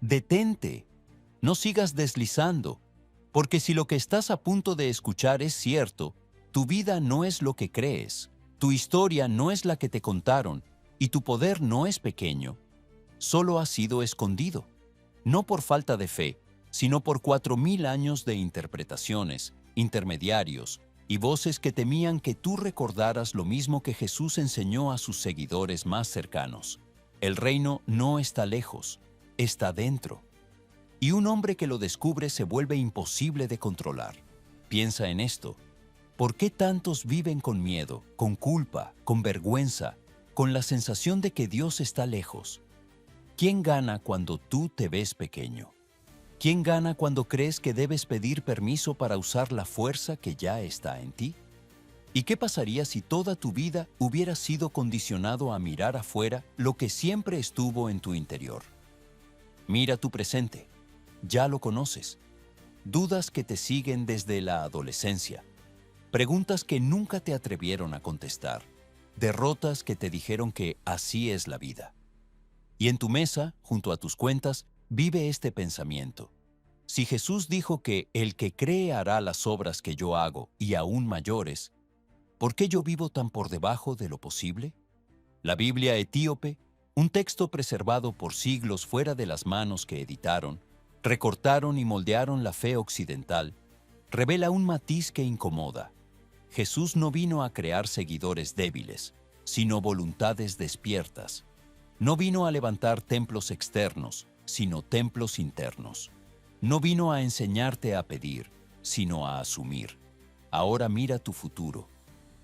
Detente, no sigas deslizando, porque si lo que estás a punto de escuchar es cierto, tu vida no es lo que crees, tu historia no es la que te contaron, y tu poder no es pequeño, solo ha sido escondido, no por falta de fe, sino por 4000 años de interpretaciones, intermediarios y voces que temían que tú recordaras lo mismo que Jesús enseñó a sus seguidores más cercanos. El reino no está lejos, está dentro. Y un hombre que lo descubre se vuelve imposible de controlar. Piensa en esto. ¿Por qué tantos viven con miedo, con culpa, con vergüenza, con la sensación de que Dios está lejos? ¿Quién gana cuando tú te ves pequeño? ¿Quién gana cuando crees que debes pedir permiso para usar la fuerza que ya está en ti? ¿Y qué pasaría si toda tu vida hubiera sido condicionado a mirar afuera lo que siempre estuvo en tu interior? Mira tu presente. Ya lo conoces. Dudas que te siguen desde la adolescencia. Preguntas que nunca te atrevieron a contestar. Derrotas que te dijeron que así es la vida. Y en tu mesa, junto a tus cuentas, vive este pensamiento. Si Jesús dijo que el que cree hará las obras que yo hago y aún mayores, ¿por qué yo vivo tan por debajo de lo posible? La Biblia etíope, un texto preservado por siglos fuera de las manos que editaron, recortaron y moldearon la fe occidental, revela un matiz que incomoda. Jesús no vino a crear seguidores débiles, sino voluntades despiertas. No vino a levantar templos externos, sino templos internos. No vino a enseñarte a pedir, sino a asumir. Ahora mira tu futuro.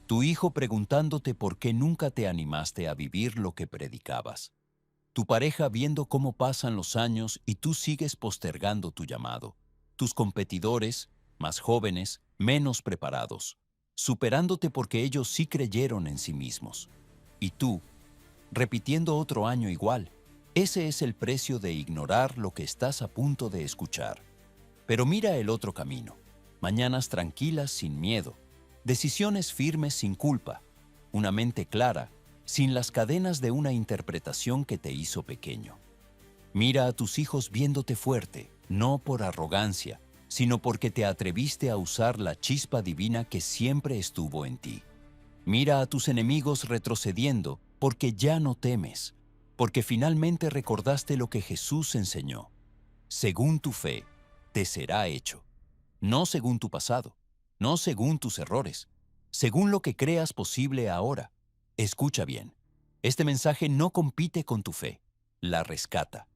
Tu hijo preguntándote por qué nunca te animaste a vivir lo que predicabas. Tu pareja viendo cómo pasan los años y tú sigues postergando tu llamado. Tus competidores, más jóvenes, menos preparados, superándote porque ellos sí creyeron en sí mismos. Y tú, repitiendo otro año igual. Ese es el precio de ignorar lo que estás a punto de escuchar. Pero mira el otro camino. Mañanas tranquilas sin miedo. Decisiones firmes sin culpa. Una mente clara, sin las cadenas de una interpretación que te hizo pequeño. Mira a tus hijos viéndote fuerte, no por arrogancia, sino porque te atreviste a usar la chispa divina que siempre estuvo en ti. Mira a tus enemigos retrocediendo porque ya no temes, porque finalmente recordaste lo que Jesús enseñó. Según tu fe, te será hecho. No según tu pasado, no según tus errores, según lo que creas posible ahora. Escucha bien, este mensaje no compite con tu fe, la rescata.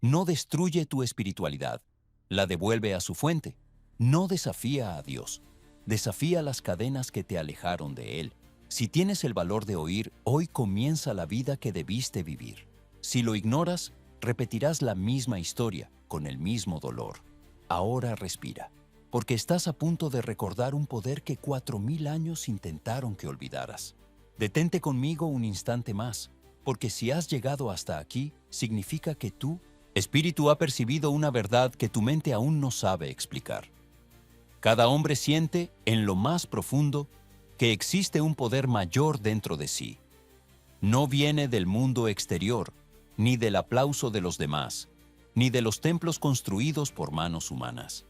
No destruye tu espiritualidad, la devuelve a su fuente. No desafía a Dios, desafía las cadenas que te alejaron de Él. Si tienes el valor de oír, hoy comienza la vida que debiste vivir. Si lo ignoras, repetirás la misma historia, con el mismo dolor. Ahora respira, porque estás a punto de recordar un poder que 4000 años intentaron que olvidaras. Detente conmigo un instante más, porque si has llegado hasta aquí, significa que tú, espíritu, ha percibido una verdad que tu mente aún no sabe explicar. Cada hombre siente, en lo más profundo, que existe un poder mayor dentro de sí. No viene del mundo exterior, ni del aplauso de los demás, ni de los templos construidos por manos humanas.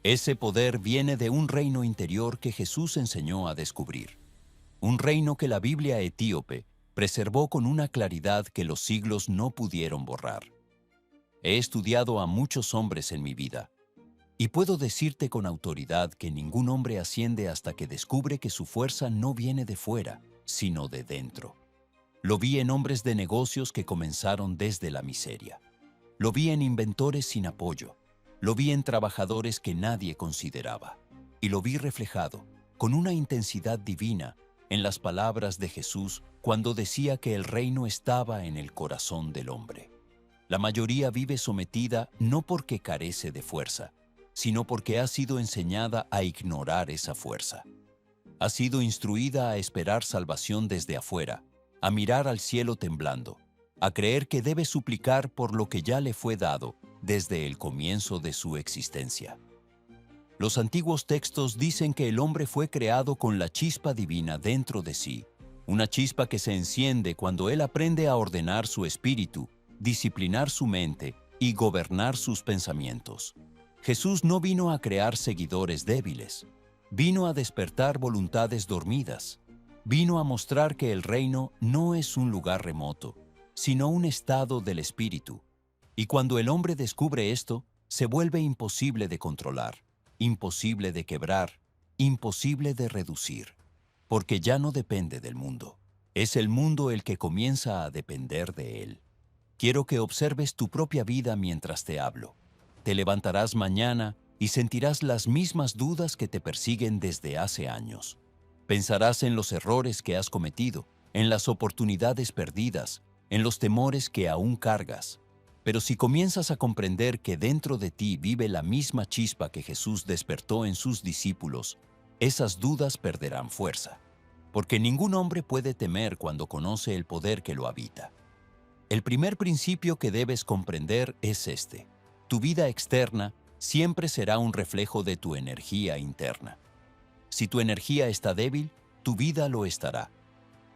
Ese poder viene de un reino interior que Jesús enseñó a descubrir. Un reino que la Biblia etíope preservó con una claridad que los siglos no pudieron borrar. He estudiado a muchos hombres en mi vida, y puedo decirte con autoridad que ningún hombre asciende hasta que descubre que su fuerza no viene de fuera, sino de dentro. Lo vi en hombres de negocios que comenzaron desde la miseria. Lo vi en inventores sin apoyo. Lo vi en trabajadores que nadie consideraba. Y lo vi reflejado, con una intensidad divina, en las palabras de Jesús cuando decía que el reino estaba en el corazón del hombre. La mayoría vive sometida no porque carece de fuerza, sino porque ha sido enseñada a ignorar esa fuerza. Ha sido instruida a esperar salvación desde afuera, a mirar al cielo temblando, a creer que debe suplicar por lo que ya le fue dado desde el comienzo de su existencia. Los antiguos textos dicen que el hombre fue creado con la chispa divina dentro de sí, una chispa que se enciende cuando él aprende a ordenar su espíritu, disciplinar su mente y gobernar sus pensamientos. Jesús no vino a crear seguidores débiles, vino a despertar voluntades dormidas, vino a mostrar que el reino no es un lugar remoto, sino un estado del espíritu. Y cuando el hombre descubre esto, se vuelve imposible de controlar, imposible de quebrar, imposible de reducir, porque ya no depende del mundo. Es el mundo el que comienza a depender de él. Quiero que observes tu propia vida mientras te hablo. Te levantarás mañana y sentirás las mismas dudas que te persiguen desde hace años. Pensarás en los errores que has cometido, en las oportunidades perdidas, en los temores que aún cargas. Pero si comienzas a comprender que dentro de ti vive la misma chispa que Jesús despertó en sus discípulos, esas dudas perderán fuerza. Porque ningún hombre puede temer cuando conoce el poder que lo habita. El primer principio que debes comprender es este: tu vida externa siempre será un reflejo de tu energía interna. Si tu energía está débil, tu vida lo estará.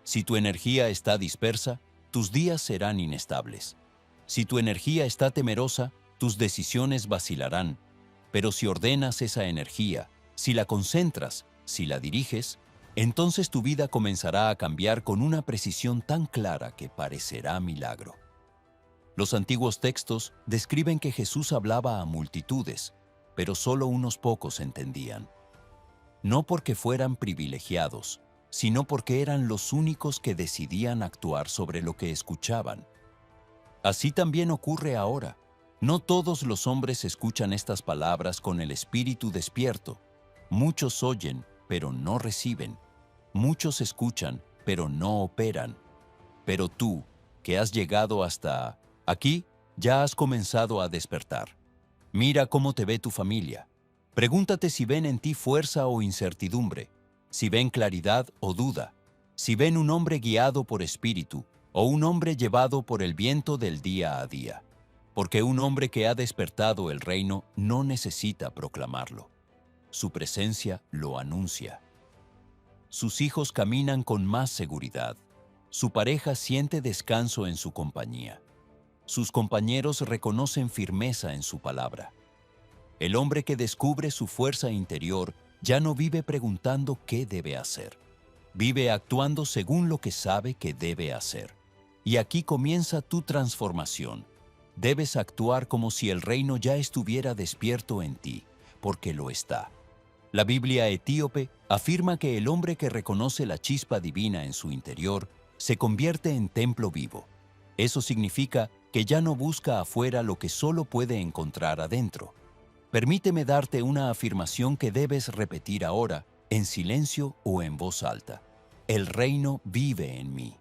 Si tu energía está dispersa, tus días serán inestables. Si tu energía está temerosa, tus decisiones vacilarán. Pero si ordenas esa energía, si la concentras, si la diriges, entonces tu vida comenzará a cambiar con una precisión tan clara que parecerá milagro. Los antiguos textos describen que Jesús hablaba a multitudes, pero solo unos pocos entendían. No porque fueran privilegiados, sino porque eran los únicos que decidían actuar sobre lo que escuchaban. Así también ocurre ahora. No todos los hombres escuchan estas palabras con el espíritu despierto. Muchos oyen, pero no reciben. Muchos escuchan, pero no operan. Pero tú, que has llegado hasta aquí, ya has comenzado a despertar. Mira cómo te ve tu familia. Pregúntate si ven en ti fuerza o incertidumbre, si ven claridad o duda, si ven un hombre guiado por espíritu o un hombre llevado por el viento del día a día. Porque un hombre que ha despertado el reino no necesita proclamarlo. Su presencia lo anuncia. Sus hijos caminan con más seguridad. Su pareja siente descanso en su compañía. Sus compañeros reconocen firmeza en su palabra. El hombre que descubre su fuerza interior ya no vive preguntando qué debe hacer. Vive actuando según lo que sabe que debe hacer. Y aquí comienza tu transformación. Debes actuar como si el reino ya estuviera despierto en ti, porque lo está. La Biblia etíope afirma que el hombre que reconoce la chispa divina en su interior se convierte en templo vivo. Eso significa que ya no busca afuera lo que solo puede encontrar adentro. Permíteme darte una afirmación que debes repetir ahora, en silencio o en voz alta. El reino vive en mí.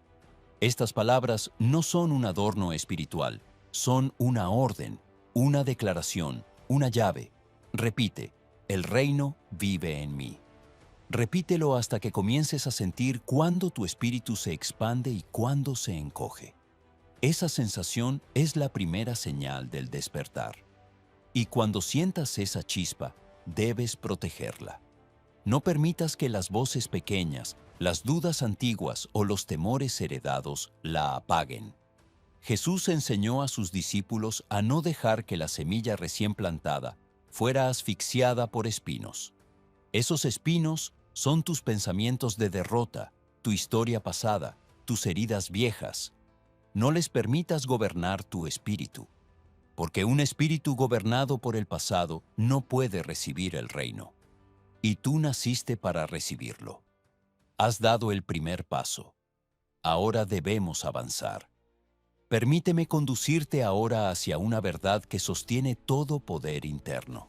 Estas palabras no son un adorno espiritual, son una orden, una declaración, una llave. Repite: el reino vive en mí. Repítelo hasta que comiences a sentir cuándo tu espíritu se expande y cuándo se encoge. Esa sensación es la primera señal del despertar. Y cuando sientas esa chispa, debes protegerla. No permitas que las voces pequeñas, las dudas antiguas o los temores heredados la apaguen. Jesús enseñó a sus discípulos a no dejar que la semilla recién plantada fuera asfixiada por espinos. Esos espinos son tus pensamientos de derrota, tu historia pasada, tus heridas viejas. No les permitas gobernar tu espíritu, porque un espíritu gobernado por el pasado no puede recibir el reino. Y tú naciste para recibirlo. Has dado el primer paso. Ahora debemos avanzar. Permíteme conducirte ahora hacia una verdad que sostiene todo poder interno.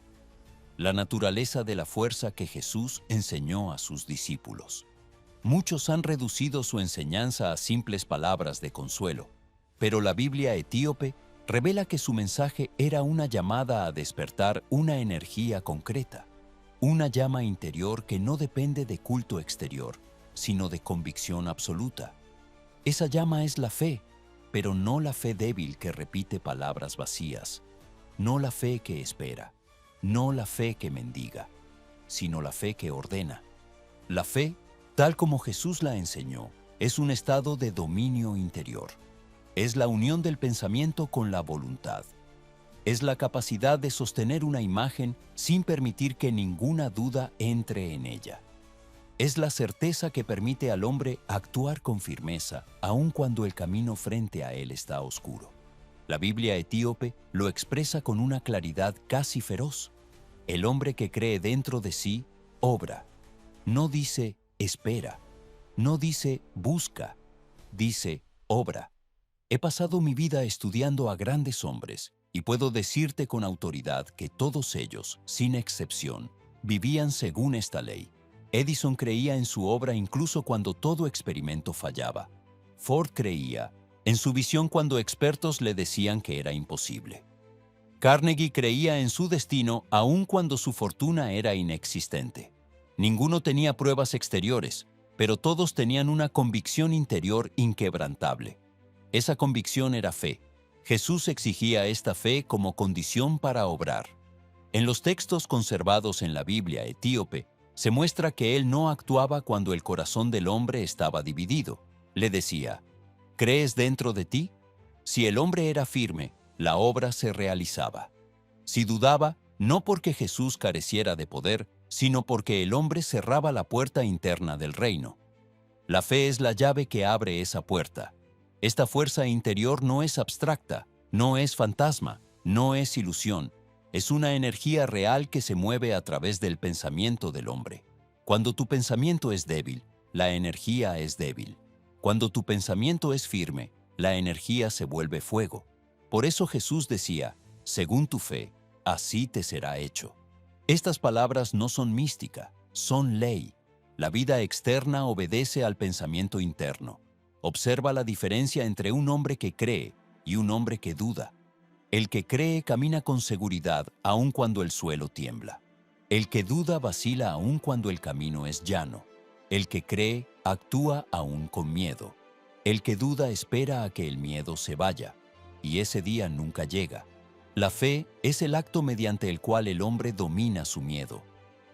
La naturaleza de la fuerza que Jesús enseñó a sus discípulos. Muchos han reducido su enseñanza a simples palabras de consuelo, pero la Biblia etíope revela que su mensaje era una llamada a despertar una energía concreta, una llama interior que no depende de culto exterior, sino de convicción absoluta. Esa llama es la fe, pero no la fe débil que repite palabras vacías, no la fe que espera, no la fe que mendiga, sino la fe que ordena. La fe, tal como Jesús la enseñó, es un estado de dominio interior. Es la unión del pensamiento con la voluntad. Es la capacidad de sostener una imagen sin permitir que ninguna duda entre en ella. Es la certeza que permite al hombre actuar con firmeza, aun cuando el camino frente a él está oscuro. La Biblia etíope lo expresa con una claridad casi feroz. El hombre que cree dentro de sí, obra. No dice espera, no dice busca, dice obra. He pasado mi vida estudiando a grandes hombres y puedo decirte con autoridad que todos ellos, sin excepción, vivían según esta ley. Edison creía en su obra incluso cuando todo experimento fallaba. Ford creía en su visión cuando expertos le decían que era imposible. Carnegie creía en su destino aun cuando su fortuna era inexistente. Ninguno tenía pruebas exteriores, pero todos tenían una convicción interior inquebrantable. Esa convicción era fe. Jesús exigía esta fe como condición para obrar. En los textos conservados en la Biblia etíope, se muestra que él no actuaba cuando el corazón del hombre estaba dividido. Le decía, ¿crees dentro de ti? Si el hombre era firme, la obra se realizaba. Si dudaba, no porque Jesús careciera de poder, sino porque el hombre cerraba la puerta interna del reino. La fe es la llave que abre esa puerta. Esta fuerza interior no es abstracta, no es fantasma, no es ilusión. Es una energía real que se mueve a través del pensamiento del hombre. Cuando tu pensamiento es débil, la energía es débil. Cuando tu pensamiento es firme, la energía se vuelve fuego. Por eso Jesús decía, según tu fe, así te será hecho. Estas palabras no son mística, son ley. La vida externa obedece al pensamiento interno. Observa la diferencia entre un hombre que cree y un hombre que duda. El que cree camina con seguridad aun cuando el suelo tiembla. El que duda vacila aun cuando el camino es llano. El que cree actúa aun con miedo. El que duda espera a que el miedo se vaya, y ese día nunca llega. La fe es el acto mediante el cual el hombre domina su miedo.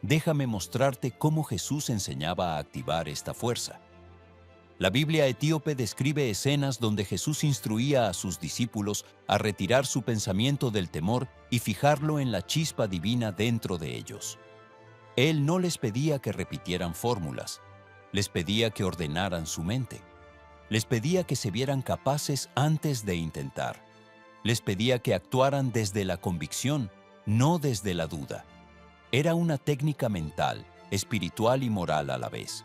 Déjame mostrarte cómo Jesús enseñaba a activar esta fuerza. La Biblia etíope describe escenas donde Jesús instruía a sus discípulos a retirar su pensamiento del temor y fijarlo en la chispa divina dentro de ellos. Él no les pedía que repitieran fórmulas, les pedía que ordenaran su mente. Les pedía que se vieran capaces antes de intentar. Les pedía que actuaran desde la convicción, no desde la duda. Era una técnica mental, espiritual y moral a la vez.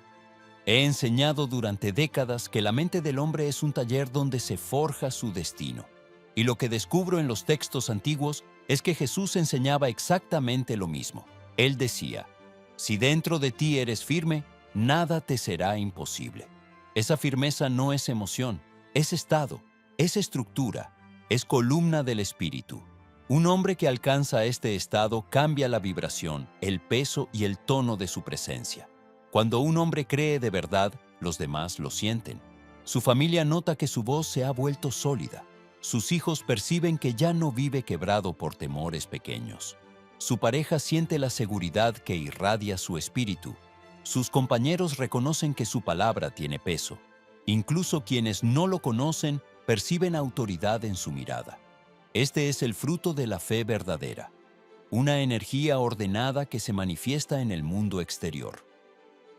He enseñado durante décadas que la mente del hombre es un taller donde se forja su destino. Y lo que descubro en los textos antiguos es que Jesús enseñaba exactamente lo mismo. Él decía, si dentro de ti eres firme, nada te será imposible. Esa firmeza no es emoción, es estado, es estructura, es columna del espíritu. Un hombre que alcanza este estado cambia la vibración, el peso y el tono de su presencia. Cuando un hombre cree de verdad, los demás lo sienten. Su familia nota que su voz se ha vuelto sólida. Sus hijos perciben que ya no vive quebrado por temores pequeños. Su pareja siente la seguridad que irradia su espíritu. Sus compañeros reconocen que su palabra tiene peso. Incluso quienes no lo conocen perciben autoridad en su mirada. Este es el fruto de la fe verdadera, una energía ordenada que se manifiesta en el mundo exterior.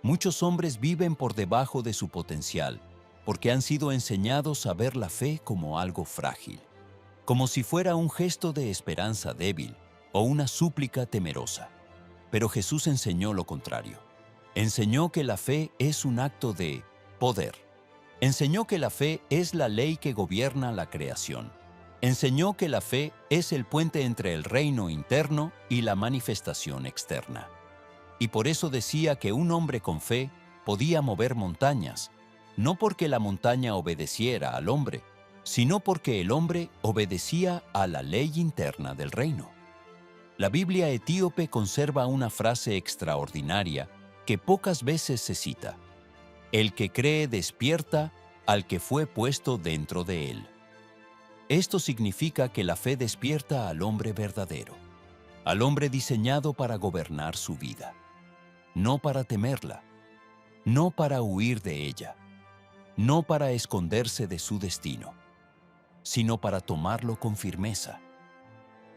Muchos hombres viven por debajo de su potencial porque han sido enseñados a ver la fe como algo frágil, como si fuera un gesto de esperanza débil o una súplica temerosa. Pero Jesús enseñó lo contrario. Enseñó que la fe es un acto de poder. Enseñó que la fe es la ley que gobierna la creación. Enseñó que la fe es el puente entre el reino interno y la manifestación externa. Y por eso decía que un hombre con fe podía mover montañas, no porque la montaña obedeciera al hombre, sino porque el hombre obedecía a la ley interna del reino. La Biblia etíope conserva una frase extraordinaria que pocas veces se cita. El que cree despierta al que fue puesto dentro de él. Esto significa que la fe despierta al hombre verdadero, al hombre diseñado para gobernar su vida, no para temerla, no para huir de ella, no para esconderse de su destino, sino para tomarlo con firmeza.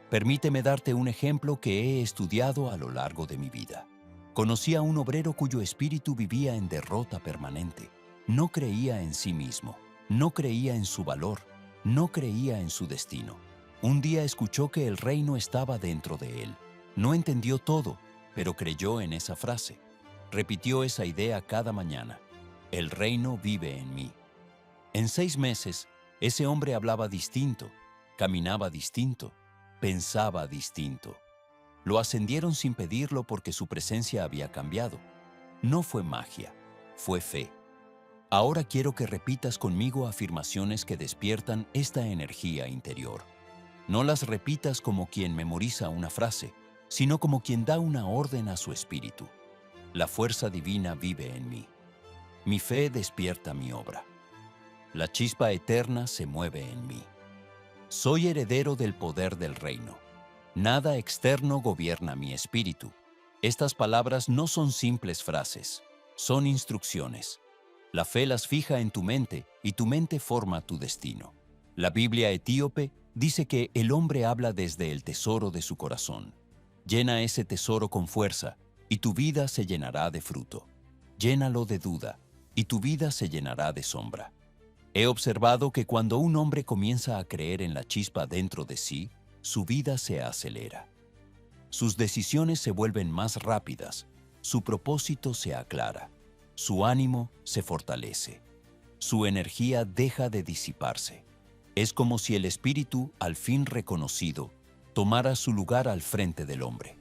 Permíteme darte un ejemplo que he estudiado a lo largo de mi vida. Conocí a un obrero cuyo espíritu vivía en derrota permanente. No creía en sí mismo, no creía en su valor, no creía en su destino. Un día escuchó que el reino estaba dentro de él. No entendió todo, pero creyó en esa frase. Repitió esa idea cada mañana. El reino vive en mí. En 6 meses, ese hombre hablaba distinto, caminaba distinto, pensaba distinto. Lo ascendieron sin pedirlo porque su presencia había cambiado. No fue magia, fue fe. Ahora quiero que repitas conmigo afirmaciones que despiertan esta energía interior. No las repitas como quien memoriza una frase, sino como quien da una orden a su espíritu. La fuerza divina vive en mí. Mi fe despierta mi obra. La chispa eterna se mueve en mí. Soy heredero del poder del reino. Nada externo gobierna mi espíritu. Estas palabras no son simples frases, son instrucciones. La fe las fija en tu mente y tu mente forma tu destino. La Biblia etíope dice que el hombre habla desde el tesoro de su corazón. Llena ese tesoro con fuerza y tu vida se llenará de fruto. Llénalo de duda y tu vida se llenará de sombra. He observado que cuando un hombre comienza a creer en la chispa dentro de sí, su vida se acelera. Sus decisiones se vuelven más rápidas, su propósito se aclara, su ánimo se fortalece, su energía deja de disiparse. Es como si el espíritu, al fin reconocido, tomara su lugar al frente del hombre.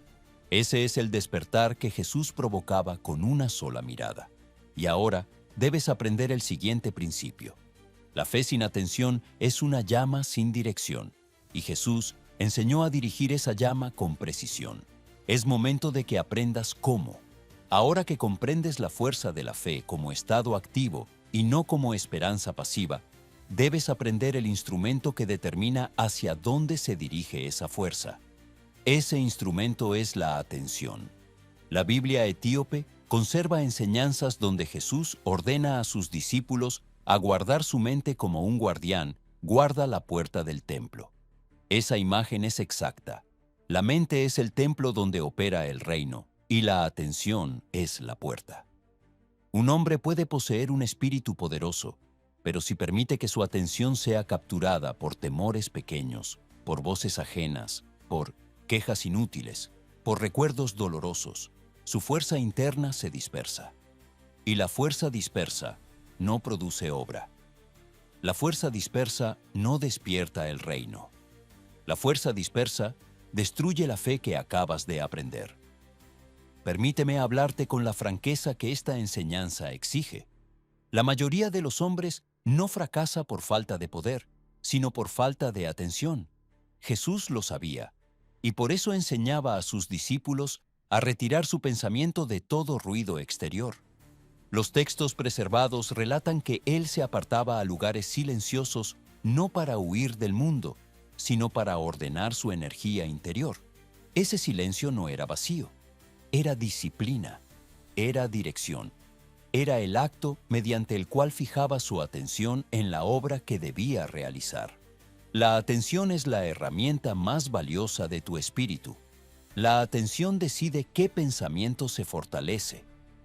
Ese es el despertar que Jesús provocaba con una sola mirada. Y ahora debes aprender el siguiente principio. La fe sin atención es una llama sin dirección, y Jesús enseñó a dirigir esa llama con precisión. Es momento de que aprendas cómo. Ahora que comprendes la fuerza de la fe como estado activo y no como esperanza pasiva, debes aprender el instrumento que determina hacia dónde se dirige esa fuerza. Ese instrumento es la atención. La Biblia etíope conserva enseñanzas donde Jesús ordena a sus discípulos a guardar su mente como un guardián guarda la puerta del templo. Esa imagen es exacta. La mente es el templo donde opera el reino y la atención es la puerta. Un hombre puede poseer un espíritu poderoso, pero si permite que su atención sea capturada por temores pequeños, por voces ajenas, por quejas inútiles, por recuerdos dolorosos, su fuerza interna se dispersa. Y la fuerza dispersa no produce obra. La fuerza dispersa no despierta el reino. La fuerza dispersa destruye la fe que acabas de aprender. Permíteme hablarte con la franqueza que esta enseñanza exige. La mayoría de los hombres no fracasa por falta de poder, sino por falta de atención. Jesús lo sabía, y por eso enseñaba a sus discípulos a retirar su pensamiento de todo ruido exterior. Los textos preservados relatan que él se apartaba a lugares silenciosos no para huir del mundo, sino para ordenar su energía interior. Ese silencio no era vacío, era disciplina, era dirección, era el acto mediante el cual fijaba su atención en la obra que debía realizar. La atención es la herramienta más valiosa de tu espíritu. La atención decide qué pensamiento se fortalece.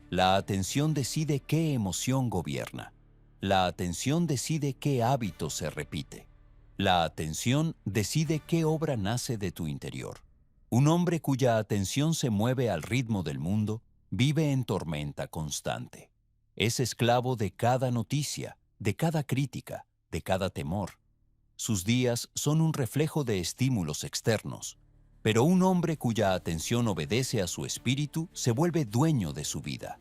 La atención decide qué emoción gobierna. La atención decide qué hábito se repite. La atención decide qué obra nace de tu interior. Un hombre cuya atención se mueve al ritmo del mundo vive en tormenta constante. Es esclavo de cada noticia, de cada crítica, de cada temor. Sus días son un reflejo de estímulos externos. Pero un hombre cuya atención obedece a su espíritu se vuelve dueño de su vida.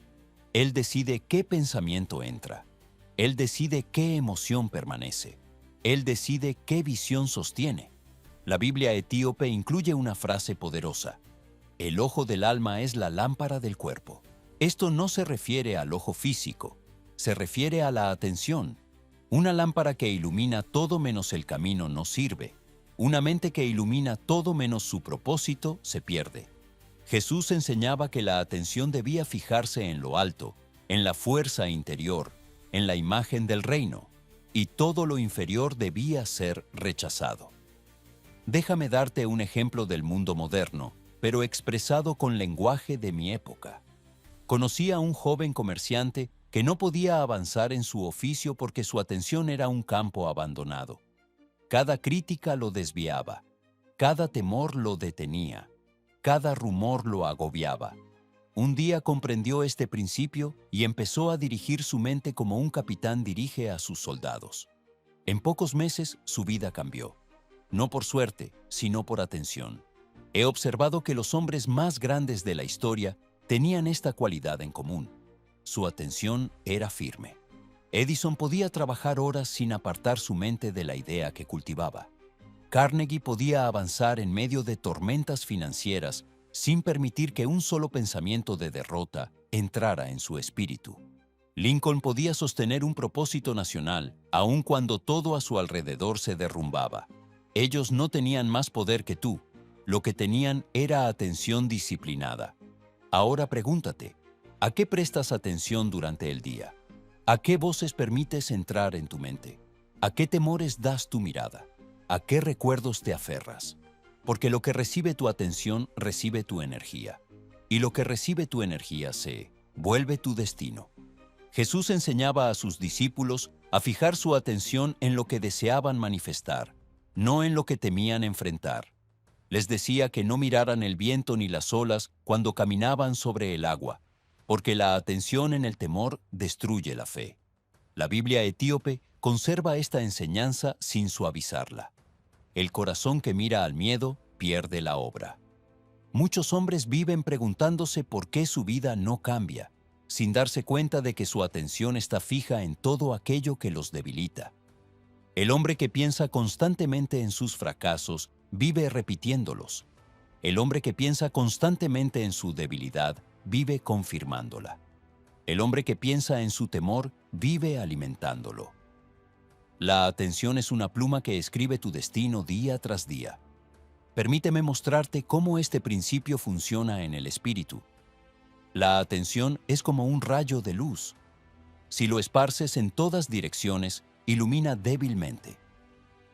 Él decide qué pensamiento entra. Él decide qué emoción permanece. Él decide qué visión sostiene. La Biblia etíope incluye una frase poderosa. El ojo del alma es la lámpara del cuerpo. Esto no se refiere al ojo físico, se refiere a la atención. Una lámpara que ilumina todo menos el camino no sirve. Una mente que ilumina todo menos su propósito se pierde. Jesús enseñaba que la atención debía fijarse en lo alto, en la fuerza interior, en la imagen del reino, y todo lo inferior debía ser rechazado. Déjame darte un ejemplo del mundo moderno, pero expresado con lenguaje de mi época. Conocí a un joven comerciante que no podía avanzar en su oficio porque su atención era un campo abandonado. Cada crítica lo desviaba, cada temor lo detenía, cada rumor lo agobiaba. Un día comprendió este principio y empezó a dirigir su mente como un capitán dirige a sus soldados. En pocos meses su vida cambió, no por suerte, sino por atención. He observado que los hombres más grandes de la historia tenían esta cualidad en común. Su atención era firme. Edison podía trabajar horas sin apartar su mente de la idea que cultivaba. Carnegie podía avanzar en medio de tormentas financieras sin permitir que un solo pensamiento de derrota entrara en su espíritu. Lincoln podía sostener un propósito nacional, aun cuando todo a su alrededor se derrumbaba. Ellos no tenían más poder que tú. Lo que tenían era atención disciplinada. Ahora pregúntate, ¿a qué prestas atención durante el día? ¿A qué voces permites entrar en tu mente? ¿A qué temores das tu mirada? ¿A qué recuerdos te aferras? Porque lo que recibe tu atención recibe tu energía. Y lo que recibe tu energía se vuelve tu destino. Jesús enseñaba a sus discípulos a fijar su atención en lo que deseaban manifestar, no en lo que temían enfrentar. Les decía que no miraran el viento ni las olas cuando caminaban sobre el agua, porque la atención en el temor destruye la fe. La Biblia etíope conserva esta enseñanza sin suavizarla. El corazón que mira al miedo pierde la obra. Muchos hombres viven preguntándose por qué su vida no cambia, sin darse cuenta de que su atención está fija en todo aquello que los debilita. El hombre que piensa constantemente en sus fracasos vive repitiéndolos. El hombre que piensa constantemente en su debilidad vive confirmándola. El hombre que piensa en su temor vive alimentándolo. La atención es una pluma que escribe tu destino día tras día. Permíteme mostrarte cómo este principio funciona en el espíritu. La atención es como un rayo de luz. Si lo esparces en todas direcciones, ilumina débilmente.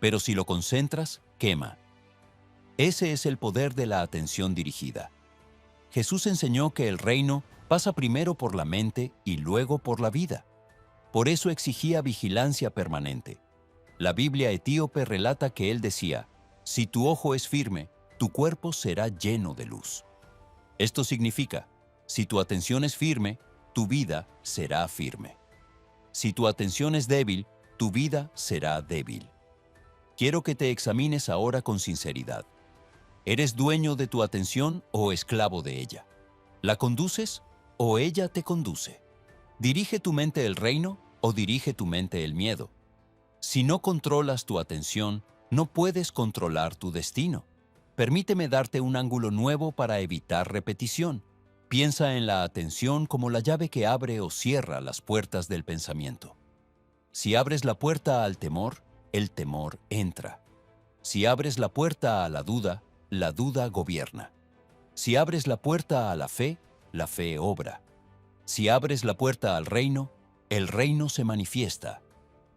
Pero si lo concentras, quema. Ese es el poder de la atención dirigida. Jesús enseñó que el reino pasa primero por la mente y luego por la vida. Por eso exigía vigilancia permanente. La Biblia etíope relata que él decía, si tu ojo es firme, tu cuerpo será lleno de luz. Esto significa, si tu atención es firme, tu vida será firme. Si tu atención es débil, tu vida será débil. Quiero que te examines ahora con sinceridad. ¿Eres dueño de tu atención o esclavo de ella? ¿La conduces o ella te conduce? ¿Dirige tu mente el reino o dirige tu mente el miedo? Si no controlas tu atención, no puedes controlar tu destino. Permíteme darte un ángulo nuevo para evitar repetición. Piensa en la atención como la llave que abre o cierra las puertas del pensamiento. Si abres la puerta al temor, el temor entra. Si abres la puerta a la duda gobierna. Si abres la puerta a la fe obra. Si abres la puerta al reino, el reino se manifiesta.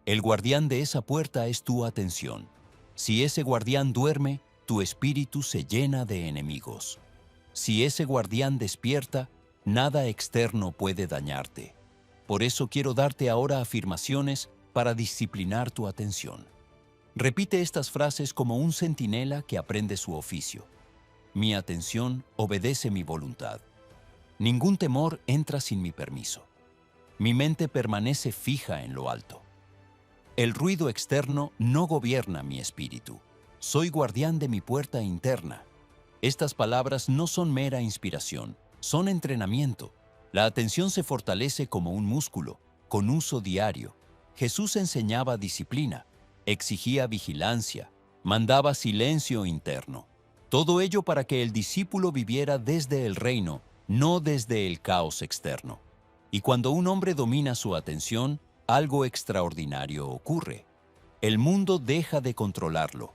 El guardián de esa puerta es tu atención. Si ese guardián duerme, tu espíritu se llena de enemigos. Si ese guardián despierta, nada externo puede dañarte. Por eso quiero darte ahora afirmaciones para disciplinar tu atención. Repite estas frases como un centinela que aprende su oficio. Mi atención obedece mi voluntad. Ningún temor entra sin mi permiso. Mi mente permanece fija en lo alto. El ruido externo no gobierna mi espíritu. Soy guardián de mi puerta interna. Estas palabras no son mera inspiración, son entrenamiento. La atención se fortalece como un músculo, con uso diario. Jesús enseñaba disciplina, exigía vigilancia, mandaba silencio interno. Todo ello para que el discípulo viviera desde el reino, no desde el caos externo. Y cuando un hombre domina su atención, algo extraordinario ocurre. El mundo deja de controlarlo.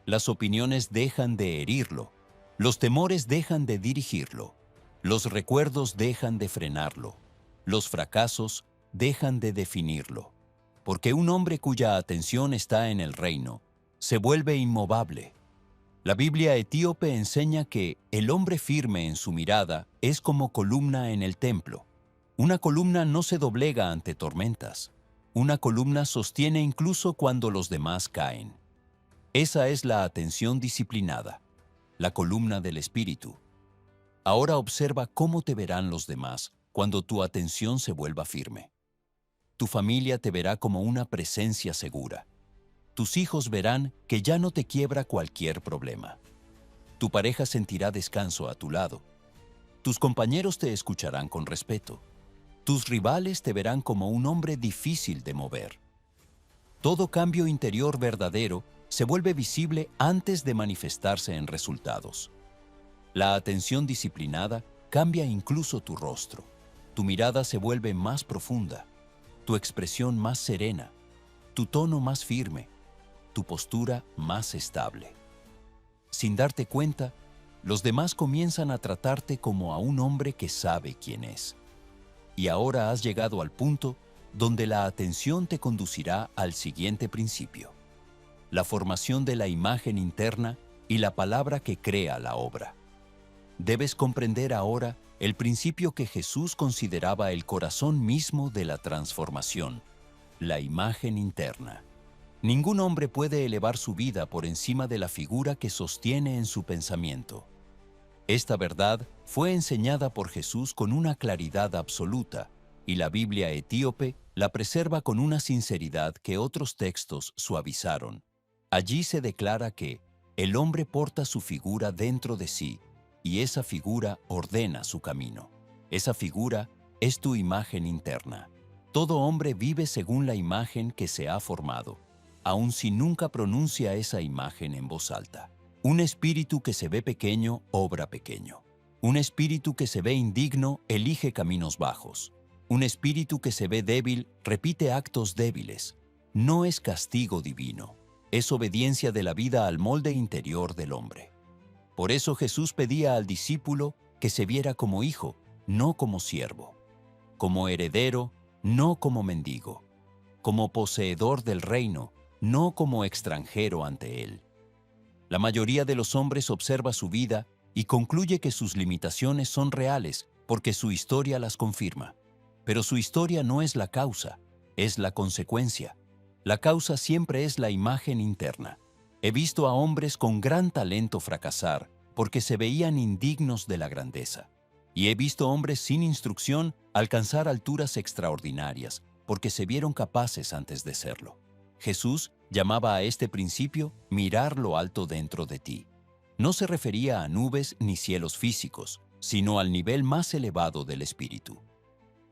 Las opiniones dejan de herirlo. Los temores dejan de dirigirlo. Los recuerdos dejan de frenarlo. Los fracasos dejan de definirlo. Porque un hombre cuya atención está en el reino se vuelve inmovable. La Biblia etíope enseña que el hombre firme en su mirada es como columna en el templo. Una columna no se doblega ante tormentas. Una columna sostiene incluso cuando los demás caen. Esa es la atención disciplinada, la columna del espíritu. Ahora observa cómo te verán los demás cuando tu atención se vuelva firme. Tu familia te verá como una presencia segura. Tus hijos verán que ya no te quiebra cualquier problema. Tu pareja sentirá descanso a tu lado. Tus compañeros te escucharán con respeto. Tus rivales te verán como un hombre difícil de mover. Todo cambio interior verdadero se vuelve visible antes de manifestarse en resultados. La atención disciplinada cambia incluso tu rostro. Tu mirada se vuelve más profunda, tu expresión más serena, tu tono más firme, tu postura más estable. Sin darte cuenta, los demás comienzan a tratarte como a un hombre que sabe quién es. Y ahora has llegado al punto donde la atención te conducirá al siguiente principio: la formación de la imagen interna y la palabra que crea la obra. Debes comprender ahora el principio que Jesús consideraba el corazón mismo de la transformación, la imagen interna. Ningún hombre puede elevar su vida por encima de la figura que sostiene en su pensamiento. Esta verdad fue enseñada por Jesús con una claridad absoluta, y la Biblia etíope la preserva con una sinceridad que otros textos suavizaron. Allí se declara que el hombre porta su figura dentro de sí, y esa figura ordena su camino. Esa figura es tu imagen interna. Todo hombre vive según la imagen que se ha formado, aun si nunca pronuncia esa imagen en voz alta. Un espíritu que se ve pequeño, obra pequeño. Un espíritu que se ve indigno, elige caminos bajos. Un espíritu que se ve débil, repite actos débiles. No es castigo divino, es obediencia de la vida al molde interior del hombre. Por eso Jesús pedía al discípulo que se viera como hijo, no como siervo, como heredero, no como mendigo, como poseedor del reino, no como extranjero ante él. La mayoría de los hombres observa su vida y concluye que sus limitaciones son reales porque su historia las confirma. Pero su historia no es la causa, es la consecuencia. La causa siempre es la imagen interna. He visto a hombres con gran talento fracasar porque se veían indignos de la grandeza. Y he visto hombres sin instrucción alcanzar alturas extraordinarias porque se vieron capaces antes de serlo. Jesús llamaba a este principio mirar lo alto dentro de ti. No se refería a nubes ni cielos físicos, sino al nivel más elevado del espíritu.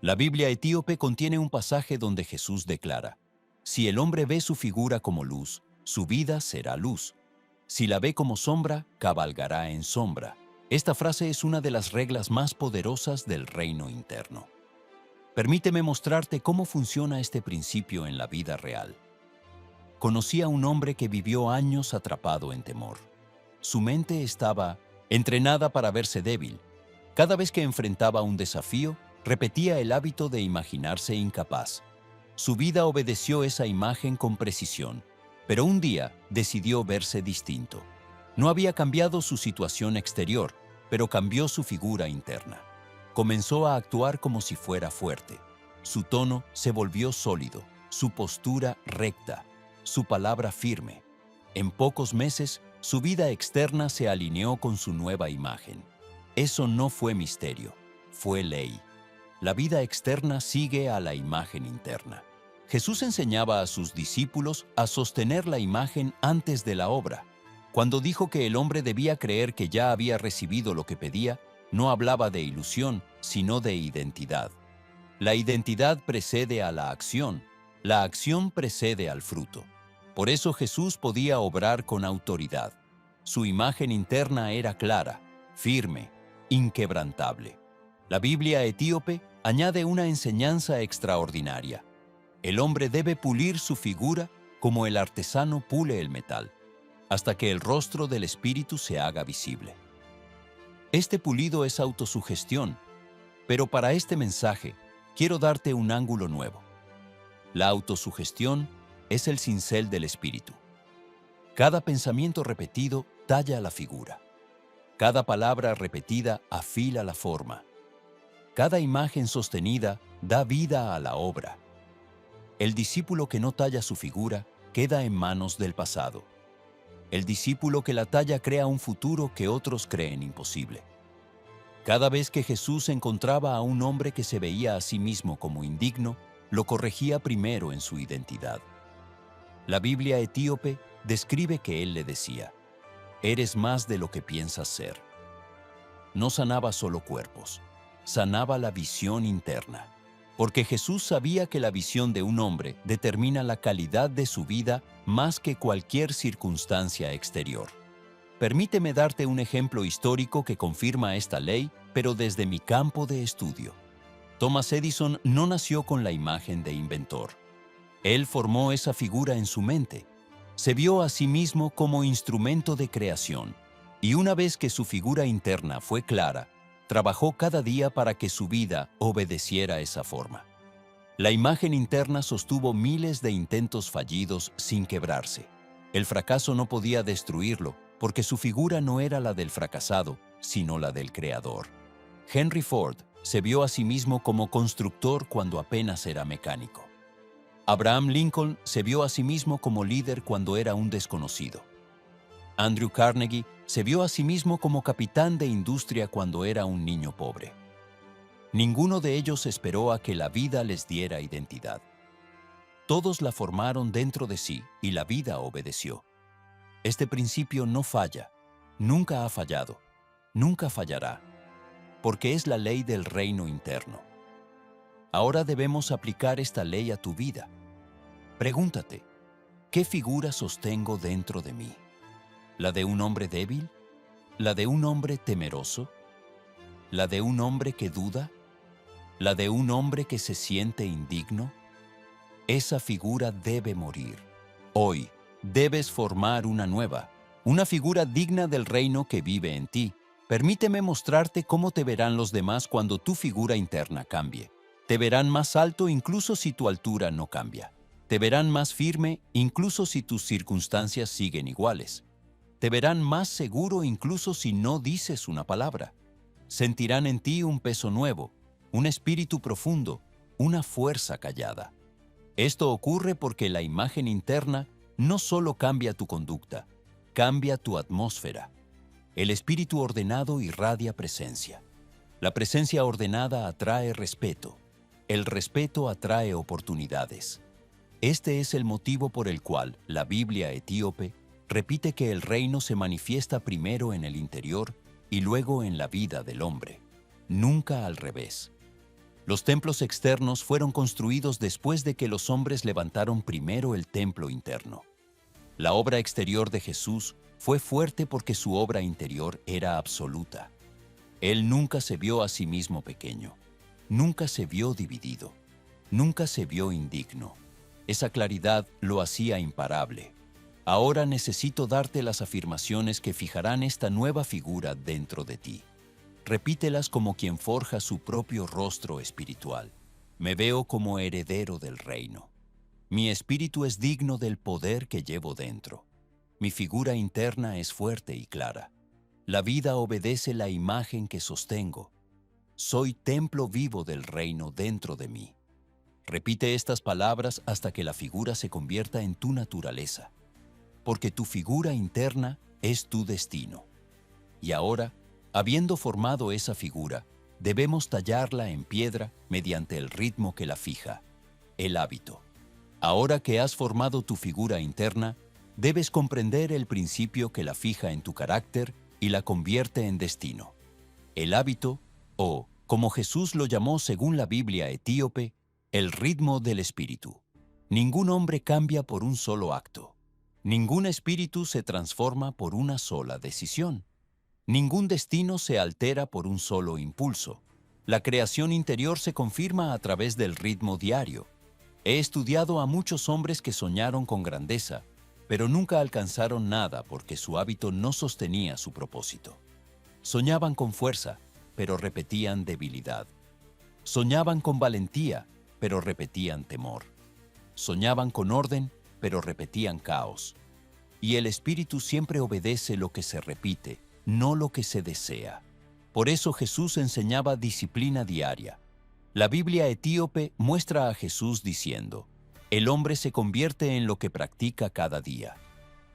La Biblia etíope contiene un pasaje donde Jesús declara: si el hombre ve su figura como luz, su vida será luz. Si la ve como sombra, cabalgará en sombra. Esta frase es una de las reglas más poderosas del reino interno. Permíteme mostrarte cómo funciona este principio en la vida real. Conocí a un hombre que vivió años atrapado en temor. Su mente estaba entrenada para verse débil. Cada vez que enfrentaba un desafío, repetía el hábito de imaginarse incapaz. Su vida obedeció esa imagen con precisión, pero un día decidió verse distinto. No había cambiado su situación exterior, pero cambió su figura interna. Comenzó a actuar como si fuera fuerte. Su tono se volvió sólido, su postura recta, su palabra firme. En pocos meses, su vida externa se alineó con su nueva imagen. Eso no fue misterio, fue ley. La vida externa sigue a la imagen interna. Jesús enseñaba a sus discípulos a sostener la imagen antes de la obra. Cuando dijo que el hombre debía creer que ya había recibido lo que pedía, no hablaba de ilusión, sino de identidad. La identidad precede a la acción precede al fruto. Por eso Jesús podía obrar con autoridad. Su imagen interna era clara, firme, inquebrantable. La Biblia etíope añade una enseñanza extraordinaria. El hombre debe pulir su figura como el artesano pule el metal, hasta que el rostro del espíritu se haga visible. Este pulido es autosugestión, pero para este mensaje quiero darte un ángulo nuevo. La autosugestión es el cincel del espíritu. Cada pensamiento repetido talla la figura. Cada palabra repetida afila la forma. Cada imagen sostenida da vida a la obra. El discípulo que no talla su figura queda en manos del pasado. El discípulo que la talla crea un futuro que otros creen imposible. Cada vez que Jesús encontraba a un hombre que se veía a sí mismo como indigno, lo corregía primero en su identidad. La Biblia etíope describe que él le decía: «Eres más de lo que piensas ser». No sanaba solo cuerpos, sanaba la visión interna, porque Jesús sabía que la visión de un hombre determina la calidad de su vida más que cualquier circunstancia exterior. Permíteme darte un ejemplo histórico que confirma esta ley, pero desde mi campo de estudio. Thomas Edison no nació con la imagen de inventor. Él formó esa figura en su mente. Se vio a sí mismo como instrumento de creación, y una vez que su figura interna fue clara, trabajó cada día para que su vida obedeciera esa forma. La imagen interna sostuvo miles de intentos fallidos sin quebrarse. El fracaso no podía destruirlo, porque su figura no era la del fracasado, sino la del creador. Henry Ford se vio a sí mismo como constructor cuando apenas era mecánico. Abraham Lincoln se vio a sí mismo como líder cuando era un desconocido. Andrew Carnegie se vio a sí mismo como capitán de industria cuando era un niño pobre. Ninguno de ellos esperó a que la vida les diera identidad. Todos la formaron dentro de sí y la vida obedeció. Este principio no falla, nunca ha fallado, nunca fallará, porque es la ley del reino interno. Ahora debemos aplicar esta ley a tu vida. Pregúntate, ¿qué figura sostengo dentro de mí? ¿La de un hombre débil? ¿La de un hombre temeroso? ¿La de un hombre que duda? ¿La de un hombre que se siente indigno? Esa figura debe morir. Hoy debes formar una nueva, una figura digna del reino que vive en ti. Permíteme mostrarte cómo te verán los demás cuando tu figura interna cambie. Te verán más alto incluso si tu altura no cambia. Te verán más firme incluso si tus circunstancias siguen iguales. Te verán más seguro incluso si no dices una palabra. Sentirán en ti un peso nuevo, un espíritu profundo, una fuerza callada. Esto ocurre porque la imagen interna no solo cambia tu conducta, cambia tu atmósfera. El espíritu ordenado irradia presencia. La presencia ordenada atrae respeto. El respeto atrae oportunidades. Este es el motivo por el cual la Biblia etíope repite que el reino se manifiesta primero en el interior y luego en la vida del hombre, nunca al revés. Los templos externos fueron construidos después de que los hombres levantaron primero el templo interno. La obra exterior de Jesús fue fuerte porque su obra interior era absoluta. Él nunca se vio a sí mismo pequeño, nunca se vio dividido, nunca se vio indigno. Esa claridad lo hacía imparable. Ahora necesito darte las afirmaciones que fijarán esta nueva figura dentro de ti. Repítelas como quien forja su propio rostro espiritual. Me veo como heredero del reino. Mi espíritu es digno del poder que llevo dentro. Mi figura interna es fuerte y clara. La vida obedece la imagen que sostengo. Soy templo vivo del reino dentro de mí. Repite estas palabras hasta que la figura se convierta en tu naturaleza, porque tu figura interna es tu destino. Y ahora, habiendo formado esa figura, debemos tallarla en piedra mediante el ritmo que la fija, el hábito. Ahora que has formado tu figura interna, debes comprender el principio que la fija en tu carácter y la convierte en destino. El hábito, o, como Jesús lo llamó según la Biblia etíope, el ritmo del espíritu. Ningún hombre cambia por un solo acto. Ningún espíritu se transforma por una sola decisión. Ningún destino se altera por un solo impulso. La creación interior se confirma a través del ritmo diario. He estudiado a muchos hombres que soñaron con grandeza, pero nunca alcanzaron nada porque su hábito no sostenía su propósito. Soñaban con fuerza, pero repetían debilidad. Soñaban con valentía, pero repetían temor. Soñaban con orden, pero repetían caos. y el espíritu siempre obedece lo que se repite, no lo que se desea. Por eso Jesús enseñaba disciplina diaria. La Biblia etíope muestra a Jesús diciendo, el hombre se convierte en lo que practica cada día.